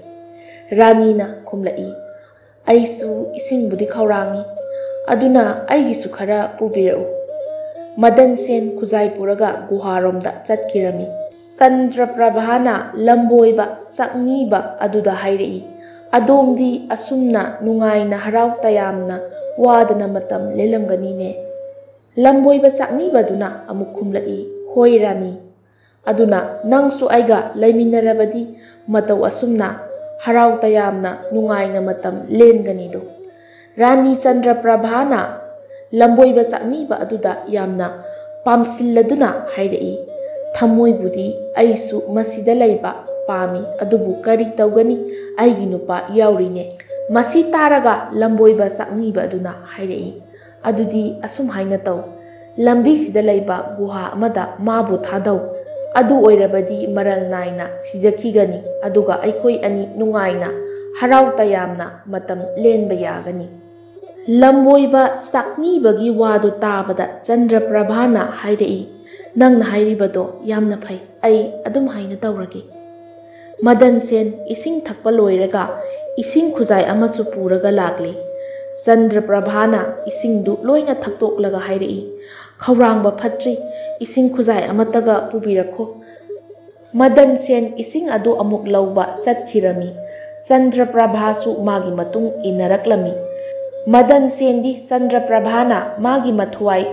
ꯔꯥꯅꯤꯅ ꯈꯨꯝꯂꯛꯏ, ꯑꯩꯁꯨ ꯏꯁꯤꯡꯕꯨꯗꯤ ꯈꯧꯔꯥꯡꯏ, ꯑꯗꯨꯅ ꯑꯩꯒꯤꯁꯨ ꯈꯔ ꯄꯨꯕꯤꯔꯛꯎ꯫ ꯃꯗꯟ ꯁꯦꯟ ꯈꯨꯖꯥꯏ ꯄꯨꯔꯒ ꯒꯨꯍꯥꯔꯣꯝꯗ ꯆꯠꯈꯤꯔꯝꯃꯤ꯫ ꯆꯟꯗ꯭ꯔꯄ꯭ꯔꯚꯥꯅ ꯂꯝꯕꯣꯏꯕ ꯆꯥꯛꯅꯤꯕ ꯑꯗꯨꯗ ꯍꯥꯏꯔꯛꯏ, ꯑꯗꯣꯝꯗꯤ ꯑꯁꯨꯝꯅ ꯅꯨꯡꯉꯥꯏꯅ ꯍꯔꯥꯎ ꯇꯌꯥꯝꯅ ꯋꯥꯗꯅ ꯃꯇꯝ ꯂꯦꯜꯂꯝꯒꯅꯤꯅꯦ꯫ ꯂꯝꯕꯣꯏꯕ ꯆꯥꯛꯅꯤꯕꯗꯨꯅ ꯑꯃꯨꯛ ꯈꯨꯝꯂꯛꯏ, ꯍꯣꯏ ꯔꯥꯅꯤ, ꯑꯗꯨꯅ ꯅꯪꯁꯨ ꯑꯩꯒ ꯂꯩꯃꯤꯟꯅꯔꯕꯗꯤ ꯃꯇꯧ ꯑꯁꯨꯝꯅ ꯍꯔꯥꯎ ꯇꯌꯥꯝꯅ ꯅꯨꯡꯉꯥꯏꯅ ꯃꯇꯝ ꯂꯦꯟꯒꯅꯤꯗꯣ꯫ ꯔꯥꯅꯤ ꯆꯟꯗ꯭ꯔꯄ꯭ꯔꯚꯥꯅ ꯂꯝꯕꯣꯏꯕ ꯆꯥꯛꯅꯤꯕ ꯑꯗꯨꯗ ꯌꯥꯝꯅ ꯄꯥꯝꯁꯤꯜꯂꯗꯨꯅ ꯍꯥꯏꯔꯛꯏ, ꯊꯃꯣꯏꯕꯨꯗꯤ ꯑꯩꯁꯨ ꯃꯁꯤꯗ ꯂꯩꯕ ꯄꯥꯝꯃꯤ, ꯑꯗꯨꯕꯨ ꯀꯔꯤ ꯇꯧꯒꯅꯤ, ꯑꯩꯒꯤ ꯅꯨꯄꯥ ꯌꯥꯎꯔꯤꯅꯦ꯫ ꯃꯁꯤ ꯇꯥꯔꯒ ꯂꯝꯕꯣꯏꯕ ꯆꯥꯛꯅꯤꯕ ꯑꯗꯨꯅ ꯍꯥꯏꯔꯛꯏ, ꯑꯗꯨꯗꯤ ꯑꯁꯨꯝ ꯍꯥꯏꯅ ꯇꯧ, ꯂꯝꯕꯤꯁꯤꯗ ꯂꯩꯕ ꯒꯨꯍꯥ ꯑꯃꯗ ꯃꯥꯕꯨ ꯊꯥꯗꯧ, ꯑꯗꯨ ꯑꯣꯏꯔꯕꯗꯤ ꯃꯔꯜ ꯅꯥꯏꯅ ꯁꯤꯖꯈꯤꯒꯅꯤ, ꯑꯗꯨꯒ ꯑꯩꯈꯣꯏ ꯑꯅꯤ ꯅꯨꯡꯉꯥꯏꯅ ꯍꯔꯥꯎ ꯇꯌꯥꯝꯅ ꯃꯇꯝ ꯂꯦꯟꯕ ꯌꯥꯒꯅꯤ꯫ ꯂꯝꯕꯣꯏꯕ ꯆꯥꯛꯅꯤꯕꯒꯤ ꯋꯥꯗꯨ ꯇꯥꯕꯗ ꯆꯟꯗ꯭ꯔꯄ꯭ꯔꯚꯥꯅ ꯍꯥꯏꯔꯛꯏ, ꯅꯪꯅ ꯍꯥꯏꯔꯤꯕꯗꯣ ꯌꯥꯝꯅ ꯐꯩ, ꯑꯩ ꯑꯗꯨꯝ ꯍꯥꯏꯅ ꯇꯧꯔꯒꯦ꯫ ꯃꯗꯟ ꯁꯦꯟ ꯏꯁꯤꯡ ꯊꯛꯄ ꯂꯣꯏꯔꯒ ꯏꯁꯤꯡ ꯈꯨꯖꯥꯏ ꯑꯃꯁꯨ ꯄꯨꯔꯒ ꯂꯥꯛꯂꯦ꯫ ꯆꯟꯗ꯭ꯔꯄ꯭ꯔꯚꯥꯅ ꯏꯁꯤꯡꯗꯨ ꯂꯣꯏꯅ ꯊꯛꯇꯣꯛꯂꯒ ꯍꯥꯏꯔꯛꯏ, ꯈꯧꯔꯥꯡꯕ ꯐꯠꯇ꯭ꯔꯤ, ꯏꯁꯤꯡ ꯈꯨꯖꯥꯏ ꯑꯃꯠꯇꯒ ꯄꯨꯕꯤꯔꯛꯈꯣ꯫ ꯃदन सेन इसिंग अदु अमुक लौबा चतखिरमी। चंद्रप्रभासु मागी मतुंग इनरक्लमी। मदन सेनदी चंद्रप्रभाना मागी मथुआई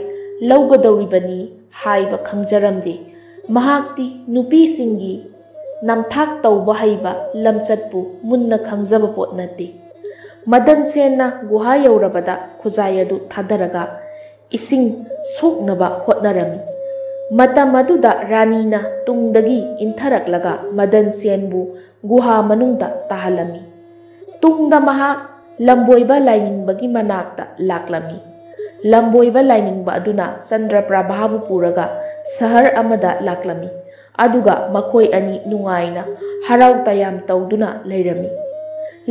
लौगदौरिबनी हाइबा खंगजरमदे। महाक्ति नुपीसिंगी नमथाक तौबा हईबा लमचतपु मुन्ना खंगजबा पोट नते। मदन सेनना गुहा यौरबदा खुजाई अदु थादरगा इसिंग सोकनबा होटनरमी। मतम अदुदा रानीना तुंगदगी इंथरकलगा मदन सेनबु गुहा मनुंगदा ताहलमी। तुंगदा महाक लंबोइबा लाइनिंगबगी मनाक्ता लाकलमी। लंबोइबा लाइनिंगबा अदुना चंद्रप्रभाबु पुरगा सहर अमदा लाकलमी। अदुगा मखोई अनि नुंगाइना हराउ तयाम तौदुना लैरमी।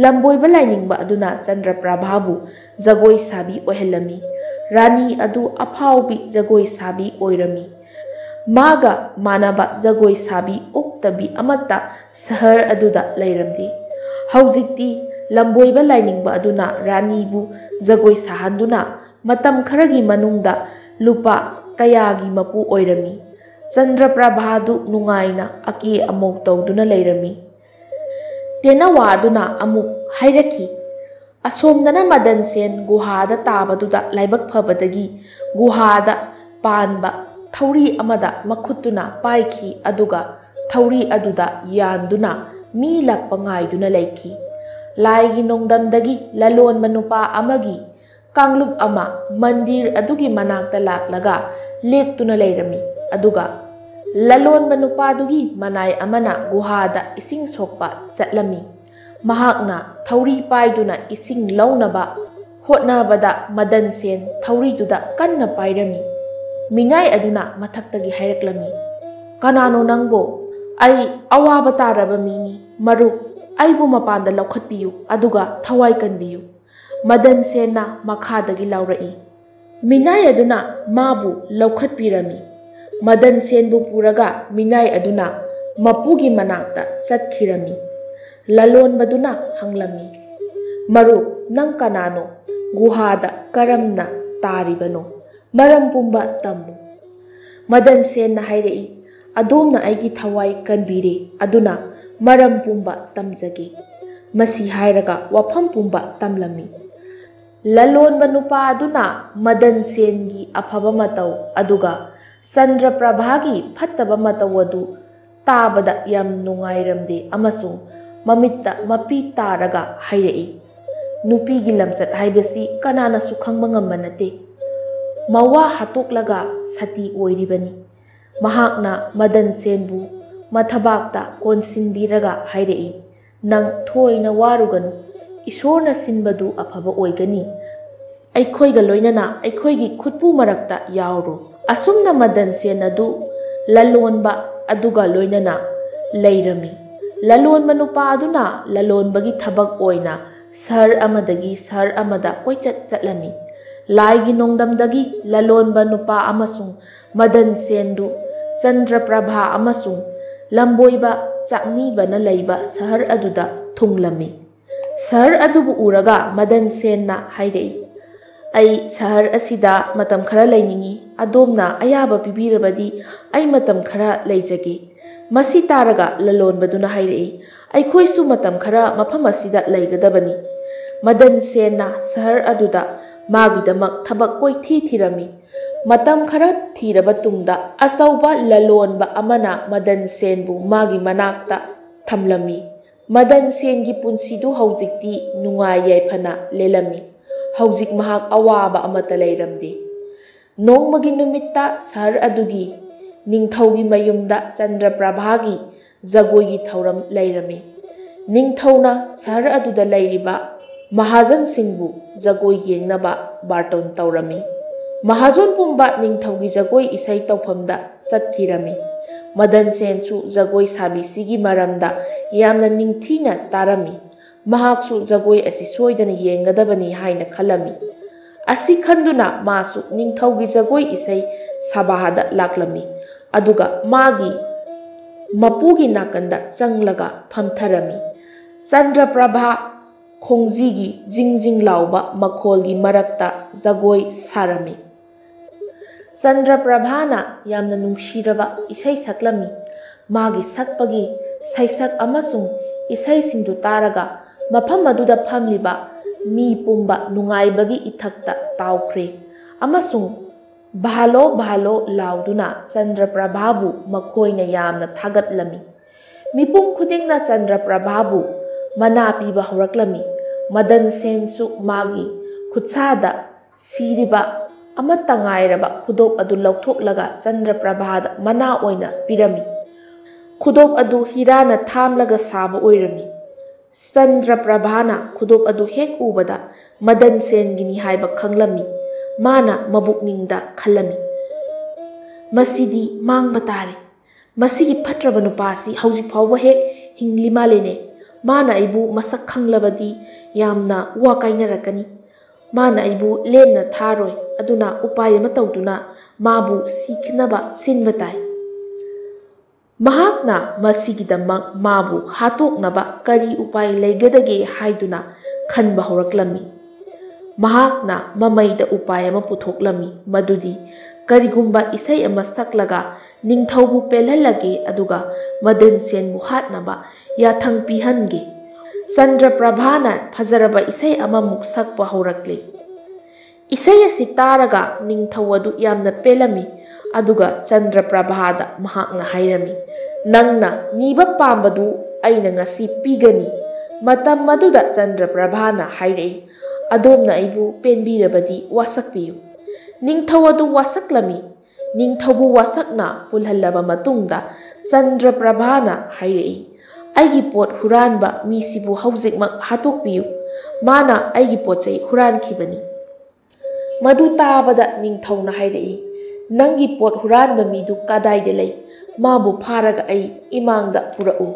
लंबोइबा लाइनिंगबा अदुना चंद्रप्रभाबु जगोई साबी ओहलमी। रानी अदु अफाउबी जगोई साबी ओइरमी। मागा मानबा जगोई साबी उक्तबी अमत्ता सहर अदुदा लैरमदी। हौजिक्ति लंबोइबा लाइनिंगबा अदुना रानीबु जगोई साहंदुना मतम खरगी मनुंगदा लुपा कयागी मपु ओइरमी। चंद्रप्रभादु नुंगाइना अके अमौ तौदुना लैरमी। तेनवा अदुना अमुक हाइरखी असोमदना मदन सेन गुहादा ताबदुदा लाइबक फबदगी गुहादा पानबा थौरी अमदा मखुतुना पाइखी अदुगा थौरी अदुदा यानदुना मी लाक्पा ngaiduna लैखी। लाइगी नोंदमदगी ललोन मनुपा अमगी कांगलुप अमा मंदिर अदुगी मनाक्ता लाक्लगा लेक्तुना लैरमी। अदुगा ललोन मनुपादुगी मनाय अमना गुहादा इसिंग सोकपा चटलमी। महाकना थौरी पाइदुना इसिंग लौनबा होटनाबदा मदन सेन थौरीदुदा कन्ना पाइरमी। मिंगाई अदुना मथक्तगी हाइरक्लमी, कनानो नंगबो आई अवाबा तारबा मीनी मरुप आइबु मपानदा लौखतपियु अदुगा थवाई कनबियु। मदन सेनना मखादगी लौरई, ꯃꯤꯅꯥꯏ ꯑꯗꯨꯅ ꯃꯥꯕꯨ ꯂꯧꯈꯠꯄꯤꯔꯝꯃꯤ꯫ ꯃꯗꯟ ꯁꯦꯟꯕꯨ ꯄꯨꯔꯒ ꯃꯤꯅꯥꯏ ꯑꯗꯨꯅ ꯃꯄꯨꯒꯤ ꯃꯅꯥꯛꯇ ꯆꯠꯈꯤꯔꯝꯃꯤ꯫ ꯂꯂꯣꯟꯕꯗꯨꯅ ꯍꯪꯂꯝꯃꯤ, "ꯃꯔꯨꯞ, ꯅꯪ ꯀꯅꯥꯅꯣ? ꯒꯨꯍꯥꯗ ꯀꯔꯝꯅ ꯇꯥꯔꯤꯕꯅꯣ? ꯃꯔꯝ ꯄꯨꯝꯕ ꯇꯝꯃꯨ"꯫ ꯃꯗꯟ ꯁꯦꯟꯅ ꯍꯥꯏꯔꯛꯏ, "ꯑꯗꯣꯝꯅ ꯑꯩꯒꯤ ꯊꯋꯥꯏ ꯀꯟꯕꯤꯔꯦ, ꯑꯗꯨꯅ ꯃꯔꯝ ꯄꯨꯝꯕ ꯇꯝꯖꯒꯦ"꯫ ꯃꯁꯤ ꯍꯥꯏꯔꯒ ꯋꯥꯐꯝ ꯄꯨꯝꯕ ꯇꯝꯂꯝꯃꯤ꯫ ꯂꯂꯣꯟꯕ ꯅꯨꯄꯥ ꯑꯗꯨꯅ ꯃꯗꯟ ꯁꯦꯟꯒꯤ ꯑꯐꯕ ꯃꯇꯧ ꯑꯗꯨꯒ ꯆꯟꯗ꯭ꯔꯄ꯭ꯔꯚꯥꯒꯤ ꯐꯠꯇꯕ ꯃꯇꯧ ꯑꯗꯨ ꯇꯥꯕꯗ ꯌꯥꯝ ꯅꯨꯡꯉꯥꯏꯔꯝꯗꯦ ꯑꯃꯁꯨꯡ ꯃꯃꯤꯠꯇ ꯃꯄꯤ ꯇꯥꯔꯒ ꯍꯥꯏꯔꯛꯏ, "ꯅꯨꯄꯤꯒꯤ ꯂꯝꯆꯠ ꯍꯥꯏꯕꯁꯤ ꯀꯅꯥꯅꯁꯨ ꯈꯪꯕ ꯉꯝꯕ ꯅꯠꯇꯦ꯫ ꯃꯋꯥ ꯍꯥꯠꯇꯣꯛꯂꯒ ꯁꯇꯤ ꯑꯣꯏꯔꯤꯕꯅꯤ"꯫ ꯃꯍꯥꯛꯅ ꯃꯗꯟ ꯁꯦꯟꯕꯨ ꯃꯊꯕꯥꯛꯇ ꯀꯣꯟꯁꯤꯟꯕꯤꯔꯒ ꯍꯥꯏꯔꯛꯏ, "ꯅꯪ ꯊꯣꯏꯅ ꯋꯥꯔꯨꯒꯅꯨ, ꯏꯁꯣꯔꯅ ꯁꯤꯟꯕꯗꯨ ꯑꯐꯕ ꯑꯣꯏꯒꯅꯤ꯫ ꯑꯩꯈꯣꯏꯒ ꯂꯣꯏꯅꯅ ꯑꯩꯈꯣꯏꯒꯤ ꯈꯨꯠꯄꯨ ꯃꯔꯛꯇ ꯌꯥꯎꯔꯣ"꯫ ꯑꯁꯨꯝꯅ ꯃꯗꯟ ꯁꯦꯟ ꯑꯗꯨ ꯂꯂꯣꯟꯕ ꯑꯗꯨꯒ ꯂꯣꯏꯅꯅ ꯂꯩꯔꯝꯃꯤ꯫ ꯂꯂꯣꯟꯕ ꯅꯨꯄꯥ ꯑꯗꯨꯅ ꯂꯂꯣꯟꯕꯒꯤ ꯊꯕꯛ ꯑꯣꯏꯅ ꯁꯍꯔ ꯑꯃꯗꯒꯤ ꯁꯍꯔ ꯑꯃꯗ ꯀꯣꯏꯆꯠ ꯆꯠꯂꯝꯃꯤ꯫ ꯂꯥꯏꯒꯤ ꯅꯣꯡꯗꯝꯗꯒꯤ ꯂꯂꯣꯟꯕ ꯅꯨꯄꯥ ꯑꯃꯁꯨꯡ ꯃꯗꯟ ꯁꯦꯟꯗꯨ ꯆꯟꯗ꯭ꯔꯄ꯭ꯔꯚꯥ ꯑꯃꯁꯨꯡ ꯂꯝꯕꯣꯏꯕ ꯆꯥꯛꯅꯤꯕꯅ ꯂꯩꯕ ꯁꯍꯔ ꯑꯗꯨꯗ ꯊꯨꯡꯂꯝꯃꯤ꯫ ꯁꯍꯔ ꯑꯗꯨꯕꯨ ꯎꯔꯒ ꯃꯗꯟ ꯁꯦꯟꯅ ꯍꯥꯏꯔꯛꯏ, "ꯑꯩ ꯁꯍꯔ ꯑꯁꯤꯗ ꯃꯇꯝ ꯈꯔ ꯂꯩꯅꯤꯡꯏ, ꯑꯗꯣꯝꯅ ꯑꯌꯥꯕ ꯄꯤꯕꯤꯔꯕꯗꯤ ꯑꯩ ꯃꯇꯝ ꯈꯔ ꯂꯩꯖꯒꯦ"꯫ ꯃꯁꯤ ꯇꯥꯔꯒ ꯂꯂꯣꯟꯕꯗꯨꯅ ꯍꯥꯏꯔꯛꯏ, "ꯑꯩꯈꯣꯏꯁꯨ ꯃꯇꯝ ꯈꯔ ꯃꯐꯝ ꯑꯁꯤꯗ ꯂꯩꯒꯗꯕꯅꯤ"꯫ ꯃꯗꯟ ꯁꯦꯟꯅ ꯁꯍꯔ ꯑꯗꯨꯗ ꯃꯥꯒꯤꯗꯃꯛ ꯊꯕꯛ ꯀꯣꯏꯊꯤ ꯊꯤꯔꯝꯃꯤ꯫ ꯃꯇꯝ ꯈꯔ ꯊꯤꯔꯕ ꯇꯨꯡꯗ ꯑꯆꯧꯕ ꯂꯂꯣꯟꯕ ꯑꯃꯅꯃꯗꯟ ꯁꯦꯟꯕꯨ ꯃꯥꯒꯤ ꯃꯅꯥꯛꯇ ꯊꯝꯂꯝꯃꯤ꯫ ꯃꯗꯟ ꯁꯦꯟꯒꯤ ꯄꯨꯟꯁꯤꯗꯨ ꯍꯧꯖꯤꯛꯇꯤ ꯅꯨꯡꯉꯥꯏ ꯌꯥꯏꯐꯅ ꯂꯦꯜꯂꯝꯃꯤ꯫ ꯍꯧꯖꯤꯛ ꯃꯍꯥꯛ ꯑꯋꯥꯕ ꯑꯃꯠꯇ ꯂꯩꯔꯝꯗꯦ꯫ ꯅꯣꯡꯃꯒꯤ ꯅꯨꯃꯤꯠꯇ ꯁꯍꯔ ꯑꯗꯨꯒꯤ ꯅꯤꯡꯊꯧꯒꯤ ꯃꯌꯨꯝꯗ ꯆꯟꯗ꯭ꯔꯄ꯭ꯔꯚꯥꯒꯤ ꯖꯒꯣꯏꯒꯤ ꯊꯧꯔꯝ ꯂꯩꯔꯝꯃꯤ꯫ ꯅꯤꯡꯊꯧꯅ ꯁꯍꯔ ꯑꯗꯨꯗ ꯂꯩꯔꯤꯕ ꯃꯍꯥꯖꯟꯁꯤꯡꯕꯨ ꯖꯒꯣꯏ ꯌꯦꯡꯅꯕ ꯕꯥꯔꯇꯣꯟ ꯇꯧꯔꯝꯃꯤ꯫ ꯃꯍꯥꯖꯣꯟ ꯄꯨꯝꯕ ꯅꯤꯡꯊꯧꯒꯤ ꯖꯒꯣꯏ ꯏꯁꯩ ꯇꯧꯐꯝꯗ ꯆꯠꯈꯤꯔꯝꯃꯤ꯫ ꯃꯗꯟ ꯁꯦꯟꯁꯨ ꯖꯒꯣꯏ ꯁꯥꯕꯤꯁꯤꯒꯤ ꯃꯔꯝꯗ ꯌꯥꯝꯅ ꯅꯤꯡꯊꯤꯅ ꯇꯥꯔꯝꯃꯤ꯫ ꯃꯍꯥꯛꯁꯨ ꯖꯒꯣꯏ ꯑꯁꯤ ꯁꯣꯏꯗꯅ ꯌꯦꯡꯒꯗꯕꯅꯤ ꯍꯥꯏꯅ ꯈꯜꯂꯝꯃꯤ꯫ ꯑꯁꯤ ꯈꯟꯗꯨꯅ ꯃꯥꯁꯨ ꯅꯤꯡꯊꯧꯒꯤ ꯖꯒꯣꯏ ꯏꯁꯩ ꯁꯚꯥꯗ ꯂꯥꯛꯂꯝꯃꯤ ꯑꯗꯨꯒ ꯃꯥꯒꯤ ꯃꯄꯨꯒꯤ ꯅꯥꯀꯟꯗ ꯆꯪꯂꯒ ꯐꯝꯊꯔꯝꯃꯤ꯫ ꯆꯟꯗ꯭ꯔꯄ꯭ꯔꯚꯥ ꯈꯣꯡꯖꯤꯒꯤ ꯖꯤꯡ ꯖꯤꯡ ꯂꯥꯎꯕ ꯃꯈꯣꯜꯒꯤ ꯃꯔꯛꯇ ꯖꯒꯣꯏ ꯁꯥꯔꯝꯃꯤ꯫ ꯆꯟꯗ꯭ꯔꯄ꯭ꯔꯚꯥꯅ ꯌꯥꯝꯅ ꯅꯨꯡꯁꯤꯔꯕ ꯏꯁꯩ ꯁꯛꯂꯝꯃꯤ꯫ ꯃꯥꯒꯤ ꯁꯛꯄꯒꯤ ꯁꯩꯁꯛ ꯑꯃꯁꯨꯡ ꯏꯁꯩꯁꯤꯡꯗꯨ ꯇꯥꯔꯒ ꯃꯐꯝ ꯑꯗꯨꯗ ꯐꯝꯂꯤꯕ ꯃꯤ ꯄꯨꯝꯕ ꯅꯨꯡꯉꯥꯏꯕꯒꯤ ꯏꯊꯛꯇ ꯇꯥꯎꯈ꯭ꯔꯦ ꯑꯃꯁꯨꯡ "ꯚꯥꯂꯣ ꯚꯥꯂꯣ" ꯂꯥꯎꯗꯨꯅ ꯆꯟꯗ꯭ꯔꯄ꯭ꯔꯚꯥꯕꯨ ꯃꯈꯣꯏꯅ ꯌꯥꯝꯅ ꯊꯥꯒꯠꯂꯝꯃꯤ꯫ ꯃꯤꯄꯨꯝ ꯈꯨꯗꯤꯡꯅ ꯆꯟꯗ꯭ꯔꯄ꯭ꯔꯚꯥꯕꯨ ꯃꯅꯥ ꯄꯤꯕ ꯍꯧꯔꯛꯂꯝꯃꯤ꯫ ꯃꯗꯟ ꯁꯦꯟꯁꯨ ꯃꯥꯒꯤ ꯈꯨꯠꯁꯥꯗ ꯁꯤꯔꯤꯕ ꯑꯃꯠꯇ ꯉꯥꯏꯔꯕ ꯈꯨꯗꯣꯞ ꯑꯗꯨ ꯂꯧꯊꯣꯛꯂꯒ ꯆꯟꯗ꯭ꯔꯄ꯭ꯔꯚꯥꯗ ꯃꯅꯥ ꯑꯣꯏꯅ ꯄꯤꯔꯝꯃꯤ꯫ ꯈꯨꯗꯣꯞ ꯑꯗꯨ ꯍꯤꯔꯥꯅ ꯊꯥꯝꯂꯒ ꯁꯥꯕ ꯑꯣꯏꯔꯝꯃꯤ꯫ ꯆꯟꯗ꯭ꯔꯄ꯭ꯔꯚꯥꯅ ꯈꯨꯗꯣꯞ ꯑꯗꯨ ꯍꯦꯛ ꯎꯕꯗ ꯃꯗꯟ ꯁꯦꯟꯒꯤꯅꯤ ꯍꯥꯏꯕ ꯈꯪꯂꯝꯃꯤ꯫ ꯃꯥꯅ ꯃꯕꯨꯛꯅꯤꯡꯗ ꯈꯜꯂꯝꯃꯤ, "ꯃꯁꯤꯗꯤ ꯃꯥꯡꯕ ꯇꯥꯔꯦ꯫ ꯃꯁꯤꯒꯤ ꯐꯠꯇ꯭ꯔꯕ ꯅꯨꯄꯥꯁꯤ ꯍꯧꯖꯤꯛ ꯐꯥꯎꯕ ꯍꯦꯛ ꯍꯤꯡꯂꯤ ꯃꯥꯜꯂꯦꯅꯦ꯫ ꯃꯥꯅ ꯑꯩꯕꯨ ꯃꯁꯛ ꯈꯪꯂꯕꯗꯤ ꯌꯥꯝꯅ ꯋꯥ ꯀꯥꯏꯅꯔꯛꯀꯅꯤ꯫ ꯃꯥꯅ ꯑꯩꯕꯨ ꯂꯦꯝꯅ ꯊꯥꯔꯣꯏ, ꯑꯗꯨꯅ ꯎꯄꯥꯏ ꯑꯃ ꯇꯧꯗꯨꯅ ꯃꯥꯕꯨ ꯁꯤꯈꯤꯅꯕ ꯁꯤꯟꯕ ꯇꯥꯏ"꯫ ꯃꯍꯥꯛꯅ ꯃꯁꯤꯒꯤꯗꯃꯛ ꯃꯥꯕꯨ ꯍꯥꯠꯇꯣꯛꯅꯕ ꯀꯔꯤ ꯎꯄꯥꯏ ꯂꯩꯒꯗꯒꯦ ꯍꯥꯏꯗꯨꯅ ꯈꯟꯕ ꯍꯧꯔꯛꯂꯝꯃꯤ꯫ ꯃꯍꯥꯛꯅ ꯃꯃꯩꯗ ꯎꯄꯥꯏ ꯑꯃ ꯄꯨꯊꯣꯛꯂꯝꯃꯤ, ꯃꯗꯨꯗꯤ ꯀꯔꯤꯒꯨꯝꯕ ꯏꯁꯩ ꯑꯃ ꯁꯛꯂꯒ ꯅꯤꯡꯊꯧꯕꯨ ꯄꯦꯜꯍꯜꯂꯒꯦ ꯑꯗꯨꯒ ꯃꯗꯟ ꯁꯦꯟꯕꯨ ꯍꯥꯠꯅꯕ ꯌꯥꯊꯪ ꯄꯤꯍꯟꯒꯦ꯫ ꯆꯟꯗ꯭ꯔꯄ꯭ꯔꯚꯥꯅ ꯐꯖꯔꯕ ꯏꯁꯩ ꯑꯃꯃꯨꯛ ꯁꯛꯄ ꯍꯧꯔꯛꯂꯦ꯫ ꯏꯁꯩ ꯑꯁꯤ ꯇꯥꯔꯒ ꯅꯤꯡꯊꯧ ꯑꯗꯨ ꯌꯥꯝꯅ ꯄꯦꯜꯂꯝꯃꯤ ꯑꯗꯨꯒ ꯆꯟꯗ꯭ꯔꯄ꯭ꯔꯚꯥꯗ ꯃꯍꯥꯛꯅ ꯍꯥꯏꯔꯝꯃꯤ, "ꯅꯪꯅ ꯅꯤꯕ ꯄꯥꯝꯕꯗꯨ ꯑꯩꯅ ꯉꯁꯤ ꯄꯤꯒꯅꯤ"꯫ ꯃꯇꯝ ꯑꯗꯨꯗ ꯆꯟꯗ꯭ꯔꯄ꯭ꯔꯚꯥꯅ ꯍꯥꯏꯔꯛꯏ, "ꯑꯗꯣꯝꯅ ꯑꯩꯕꯨ ꯄꯦꯟꯕꯤꯔꯕꯗꯤ ꯋꯥꯁꯛꯄꯤꯌꯨ"꯫ ꯅꯤꯡꯊꯧ ꯑꯗꯨ ꯋꯥꯁꯛꯂꯝꯃꯤ꯫ ꯅꯤꯡꯊꯧꯕꯨ ꯋꯥꯁꯛꯅ ꯄꯨꯜꯍꯜꯂꯕ ꯃꯇꯨꯡꯗ ꯆꯟꯗ꯭ꯔꯄ꯭ꯔꯚꯥꯅ ꯍꯥꯏꯔꯛꯏ, "ꯑꯩꯒꯤ ꯄꯣꯠ ꯍꯨꯔꯥꯟꯕ ꯃꯤꯁꯤꯕꯨ ꯍꯧꯖꯤꯛꯃꯛ ꯍꯥꯠꯇꯣꯛꯄꯤꯌꯨ꯫ ꯃꯥꯅ ꯑꯩꯒꯤ ꯄꯣꯠꯆꯩ ꯍꯨꯔꯥꯟꯈꯤꯕꯅꯤ"꯫ ꯃꯗꯨ ꯇꯥꯕꯗ ꯅꯤꯡꯊꯧꯅ ꯍꯥꯏꯔꯛꯏ, "ꯅꯪꯒꯤ ꯄꯣꯠ ꯍꯨꯔꯥꯟꯕ ꯃꯤꯗꯨ ꯀꯗꯥꯏꯗ ꯂꯩ? ꯃꯥꯕꯨ ꯐꯥꯔꯒ ꯑꯩ ꯏꯃꯥꯡꯗ ꯄꯨꯔꯛꯎ"꯫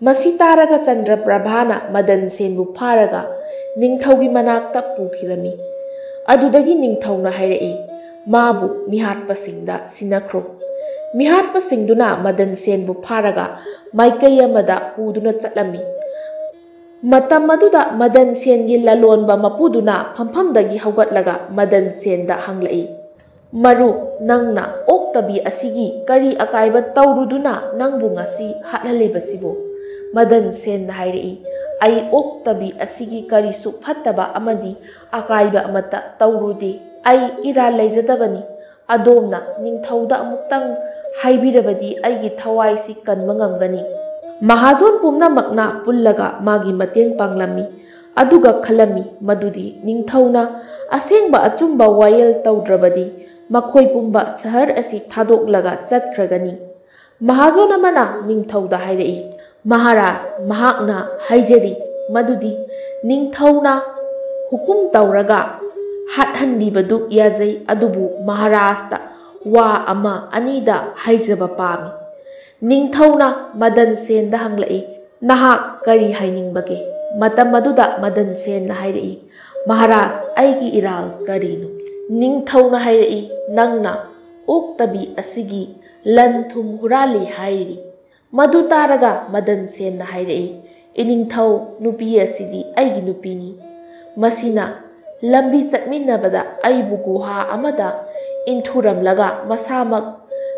ꯃꯁꯤ ꯇꯥꯔꯒ ꯆꯟꯗ꯭ꯔꯄ꯭ꯔꯚꯥꯅ ꯃꯗꯟ ꯁꯦꯟꯕꯨ ꯐꯥꯔꯒ ꯅꯤꯡꯊꯧꯒꯤ ꯃꯅꯥꯛꯇ ꯄꯨꯈꯤꯔꯝꯃꯤ꯫ ꯑꯗꯨꯗꯒꯤ ꯅꯤꯡꯊꯧꯅ ꯍꯥꯏꯔꯛꯏ ꯃꯥꯕꯨ ꯃꯤꯍꯥꯠꯄꯁꯤꯡꯗ ꯁꯤꯟꯅꯈ꯭ꯔꯣ꯫ ꯃꯤꯍꯥꯠꯄꯁꯤꯡꯗꯨꯅ ꯃꯗꯟ ꯁꯦꯟꯕꯨ ꯐꯥꯔꯒ ꯃꯥꯏꯀꯩ ꯑꯃꯗ ꯄꯨꯗꯨꯅ ꯆꯠꯂꯝꯃꯤ꯫ ꯃꯇꯝ ꯑꯗꯨꯗ ꯃꯗꯟ ꯁꯦꯟꯒꯤ ꯂꯂꯣꯟꯕ ꯃꯄꯨꯗꯨꯅ ꯐꯝꯐꯝꯗꯒꯤ ꯍꯧꯒꯠꯂꯒ ꯃꯗꯟ ꯁꯦꯟꯗ ꯍꯪꯂꯛꯏ ꯃꯔꯨꯞ, ꯅꯪꯅ ꯑꯣꯛꯇꯕꯤ ꯑꯁꯤꯒꯤ ꯀꯔꯤ ꯑꯀꯥꯏꯕ ꯇꯧꯔꯨꯗꯨꯅ ꯅꯪꯕꯨ ꯉꯁꯤ ꯍꯥꯠꯍꯜꯂꯤꯕꯁꯤꯕꯨ? ꯃꯗꯟ ꯁꯦꯟꯅ ꯍꯥꯏꯔꯛꯏ ꯑꯩ ꯑꯣꯛꯇꯕꯤ ꯑꯁꯤꯒꯤ ꯀꯔꯤꯁꯨ ꯐꯠꯇꯕ ꯑꯃꯗꯤ ꯑꯀꯥꯏꯕ ꯑꯃꯠꯇ ꯇꯧꯔꯨꯗꯦ꯫ ꯑꯩ ꯏꯔꯥꯜ ꯂꯩꯖꯗꯕꯅꯤ꯫ ꯑꯗꯣꯝꯅ ꯅꯤꯡꯊꯧꯗ ꯑꯃꯨꯛꯇꯪ ꯍꯥꯏꯕꯤꯔꯕꯗꯤ ꯑꯩꯒꯤ ꯊꯋꯥꯏꯁꯤ ꯀꯟꯕ ꯉꯝꯒꯅꯤ꯫ ꯃꯍꯥꯖꯣꯟ ꯄꯨꯝꯅꯃꯛꯅ ꯄꯨꯜꯂꯒ ꯃꯥꯒꯤ ꯃꯇꯦꯡ ꯄꯥꯡꯂꯝꯃꯤ ꯑꯗꯨꯒ ꯈꯜꯂꯝꯃꯤ ꯃꯗꯨꯗꯤ ꯅꯤꯡꯊꯧꯅ ꯑꯁꯦꯡꯕ ꯑꯆꯨꯝꯕ ꯋꯥꯌꯦꯜ ꯇꯧꯗ꯭ꯔꯕꯗꯤ ꯃꯈꯣꯏ ꯄꯨꯝꯕ ꯁꯍꯔ ꯑꯁꯤ ꯊꯥꯗꯣꯛꯂꯒ ꯆꯠꯈ꯭ꯔꯒꯅꯤ꯫ ꯃꯍꯥꯖꯣꯟ ꯑꯃꯅ ꯅꯤꯡꯊꯧꯗ ꯍꯥꯏꯔꯛꯏ ꯃꯍꯥꯔꯥꯖ, ꯃꯍꯥꯛꯅ ꯍꯥꯏꯖꯔꯤ ꯃꯗꯨꯗꯤ ꯅꯤꯡꯊꯧꯅ ꯍꯨꯀꯨꯝ ꯇꯧꯔꯒ ꯍꯥꯠꯍꯟꯕꯤꯕꯗꯨ ꯌꯥꯖꯩ, ꯑꯗꯨꯕꯨ ꯃꯍꯥꯔꯥꯖꯇ ꯋꯥ ꯑꯃ ꯑꯅꯤꯗ ꯍꯥꯏꯖꯕ ꯄꯥꯝꯃꯤ꯫ ꯅꯤꯡꯊꯧꯅ ꯃꯗꯟ ꯁꯦꯟꯗ ꯍꯪꯂꯛꯏ ꯅꯍꯥꯛ ꯀꯔꯤ ꯍꯥꯏꯅꯤꯡꯕꯒꯦ? ꯃꯇꯝ ꯑꯗꯨꯗ ꯃꯗꯟ ꯁꯦꯟꯅ ꯍꯥꯏꯔꯛꯏ ꯃꯍꯥꯔꯥꯖ, ꯑꯩꯒꯤ ꯏꯔꯥꯜ ꯀꯔꯤꯅꯣ? ꯅꯤꯡꯊꯧꯅ ꯍꯥꯏꯔꯛꯏ ꯅꯪꯅ ꯑꯣꯛꯇꯕꯤ ꯑꯁꯤꯒꯤ ꯂꯟ ꯊꯨꯝ ꯍꯨꯔꯥꯜꯂꯤ ꯍꯥꯏꯔꯤ꯫ ꯃꯗꯨ ꯇꯥꯔꯒ ꯃꯗꯟ ꯁꯦꯟꯅ ꯍꯥꯏꯔꯛꯏ ꯏꯅꯤꯡꯊꯧ, ꯅꯨꯄꯤ ꯑꯁꯤꯗꯤ ꯑꯩꯒꯤ ꯅꯨꯄꯤꯅꯤ꯫ ꯃꯁꯤꯅ ꯂꯝꯕꯤ ꯆꯠꯃꯤꯟꯅꯕꯗ ꯑꯩꯕꯨ ꯒꯨꯍꯥ ꯑꯃꯗ ꯏꯟꯊꯨꯔꯝꯂꯒ ꯃꯁꯥꯃꯛ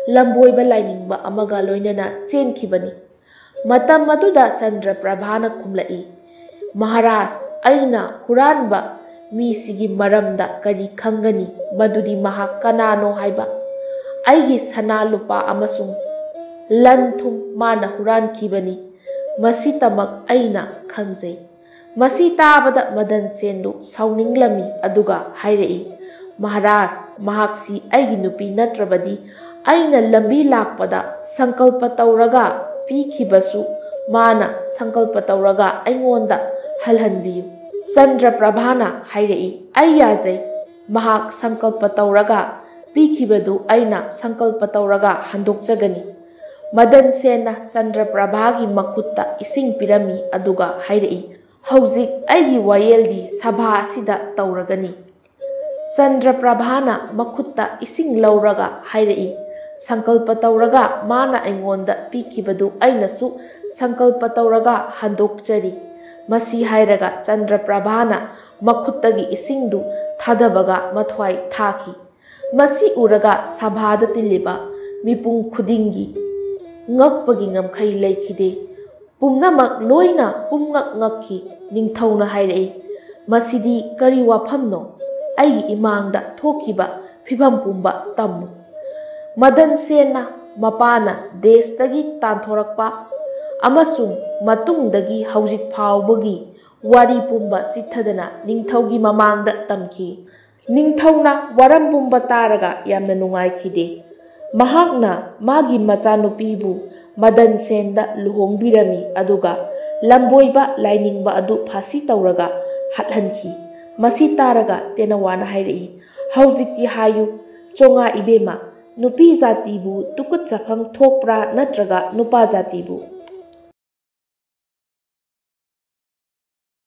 ꯂꯝꯕꯣꯏꯕ ꯂꯥꯏꯅꯤꯡꯕ ꯑꯃꯒ ꯂꯣꯏꯅꯅ ꯆꯦꯟꯈꯤꯕꯅꯤ꯫ ꯃꯇꯝ ꯑꯗꯨꯗ ꯆꯟꯗ꯭ꯔꯄ꯭ꯔꯚꯥꯅ ꯈꯨꯝꯂꯛꯏ ꯃꯍꯥꯔꯥꯖ, ꯑꯩꯅ ꯍꯨꯔꯥꯟꯕ ꯃꯤꯁꯤꯒꯤ ꯃꯔꯝꯗ ꯀꯔꯤ ꯈꯪꯒꯅꯤ ꯃꯗꯨꯗꯤ ꯃꯍꯥꯛ ꯀꯅꯥꯅꯣ ꯍꯥꯏꯕ? ꯑꯩꯒꯤ ꯁꯅꯥ ꯂꯨꯄꯥ ꯑꯃꯁꯨꯡ ꯂꯟ ꯊꯨꯝ ꯃꯥꯅ ꯍꯨꯔꯥꯟꯈꯤꯕꯅꯤ, ꯃꯁꯤꯇꯃꯛ ꯑꯩꯅ ꯈꯪꯖꯩ꯫ ꯃꯁꯤ ꯇꯥꯕꯗ ꯃꯗꯟ ꯁꯦꯟꯗꯨ ꯁꯥꯎꯅꯤꯡꯂꯝꯃꯤ ꯑꯗꯨꯒ ꯍꯥꯏꯔꯛꯏ ꯃꯍꯥꯔꯥꯖ, ꯃꯍꯥꯛꯁꯤ ꯑꯩꯒꯤ ꯅꯨꯄꯤ ꯅꯠꯇ꯭ꯔꯕꯗꯤ ꯑꯩꯅ ꯂꯝꯕꯤ ꯂꯥꯛꯄꯗ ꯁꯪꯀꯜꯄ ꯇꯧꯔꯒ ꯄꯤꯈꯤꯕꯁꯨ ꯃꯥꯅ ꯁꯪꯀꯜꯄ ꯇꯧꯔꯒ ꯑꯩꯉꯣꯟꯗ ꯍꯜꯍꯟꯕꯤꯌꯨ꯫ ꯆꯟꯗ꯭ꯔꯄ꯭ꯔꯚꯥꯅ ꯍꯥꯏꯔꯛꯏ ꯑꯩ ꯌꯥꯖꯩ꯫ ꯃꯍꯥꯛ ꯁꯪꯀꯜꯄ ꯇꯧꯔꯒ ꯄꯤꯈꯤꯕꯗꯨ ꯑꯩꯅ ꯁꯪꯀꯜꯄ ꯇꯧꯔꯒ ꯍꯟꯗꯣꯛꯆꯒꯅꯤ꯫ ꯃꯗꯟ ꯁꯦꯟꯅ ꯆꯟꯗ꯭ꯔꯄ꯭ꯔꯚꯥꯒꯤ ꯃꯈꯨꯠꯇ ꯏꯁꯤꯡ ꯄꯤꯔꯝꯃꯤ ꯑꯗꯨꯒ ꯍꯥꯏꯔꯛꯏ ꯍꯧꯖꯤꯛ ꯑꯩꯒꯤ ꯋꯥꯌꯦꯜꯗꯤ ꯁꯚꯥ ꯑꯁꯤꯗ ꯇꯧꯔꯒꯅꯤ꯫ ꯆꯟꯗ꯭ꯔꯄ꯭ꯔꯚꯥꯅ ꯃꯈꯨꯠꯇ ꯏꯁꯤꯡ ꯂꯧꯔꯒ ꯍꯥꯏꯔꯛꯏ ꯁꯪꯀꯜꯄ ꯇꯧꯔꯒ ꯃꯥꯅ ꯑꯩꯉꯣꯟꯗ ꯄꯤꯈꯤꯕꯗꯨ ꯑꯩꯅꯁꯨ ꯁꯪꯀꯜꯄ ꯇꯧꯔꯒ ꯍꯟꯗꯣꯛꯆꯔꯤ꯫ ꯃꯁꯤ ꯍꯥꯏꯔꯒ ꯆꯟꯗ꯭ꯔꯄ꯭ꯔꯚꯥꯅ ꯃꯈꯨꯠꯇꯒꯤ ꯏꯁꯤꯡꯗꯨ ꯊꯥꯗꯕꯒ ꯃꯊ꯭ꯋꯥꯏ ꯊꯥꯈꯤ꯫ ꯃꯁꯤ ꯎꯔꯒ ꯁꯚꯥꯗ ꯇꯤꯜꯂꯤꯕ ꯃꯤꯄꯨꯝ ꯈꯨꯗꯤꯡꯒꯤ ꯉꯛꯄꯒꯤ ꯉꯝꯈꯩ ꯂꯩꯈꯤꯗꯦ꯫ ꯄꯨꯝꯅꯃꯛ ꯂꯣꯏꯅ ꯄꯨꯝꯉꯛ ꯉꯛꯈꯤ꯫ ꯅꯤꯡꯊꯧꯅ ꯍꯥꯏꯔꯛꯏ ꯃꯁꯤꯗꯤ ꯀꯔꯤ ꯋꯥꯐꯝꯅꯣ? ꯑꯩꯒꯤ ꯏꯃꯥꯡꯗ ꯊꯣꯛꯈꯤꯕ ꯐꯤꯚꯝ ꯄꯨꯝꯕ ꯇꯝꯃꯨ꯫ ꯃꯗꯟ ꯁꯦꯟꯅ ꯃꯄꯥꯅ ꯗꯦꯁꯇꯒꯤ ꯇꯥꯟꯊꯣꯔꯛꯄ ꯑꯃꯁꯨꯡ ꯃꯇꯨꯡꯗꯒꯤ ꯍꯧꯖꯤꯛ ꯐꯥꯎꯕꯒꯤ ꯋꯥꯔꯤ ꯄꯨꯝꯕ ꯆꯤꯠꯊꯗꯅ ꯅꯤꯡꯊꯧꯒꯤ ꯃꯃꯥꯡꯗ ꯇꯝꯈꯤ꯫ ꯅꯤꯡꯊꯧꯅ ꯋꯥꯔꯝ ꯄꯨꯝꯕ ꯇꯥꯔꯒ ꯌꯥꯝꯅ ꯅꯨꯡꯉꯥꯏꯈꯤꯗꯦ꯫ ꯃꯍꯥꯛꯅ ꯃꯥꯒꯤ ꯃꯆꯥꯅꯨꯄꯤꯕꯨ ꯃꯗꯟ ꯁꯦꯟꯗ ꯂꯨꯍꯣꯡꯕꯤꯔꯝꯃꯤ ꯑꯗꯨꯒ ꯂꯝꯕꯣꯏꯕ ꯂꯥꯏꯅꯤꯡꯕ ꯑꯗꯨ ꯐꯥꯁꯤ ꯇꯧꯔꯒ ꯍꯥꯠꯍꯟꯈꯤ꯫ ꯃꯁꯤ ꯇꯥꯔꯒ ꯇꯦꯅꯋꯥꯅ ꯍꯥꯏꯔꯛꯏ ꯍꯧꯖꯤꯛꯇꯤ ꯍꯥꯏꯌꯨ ꯆꯣꯉꯥ ꯏꯕꯦꯝꯃ, ꯅꯨꯄꯤ ꯖꯥꯇꯤꯕꯨ ꯇꯨꯀꯠꯆꯐꯝ ꯊꯣꯛꯄ꯭ꯔꯥ ꯅꯠꯇ꯭ꯔꯒ ꯅꯨꯄꯥ ꯖꯥꯇꯤꯕꯨ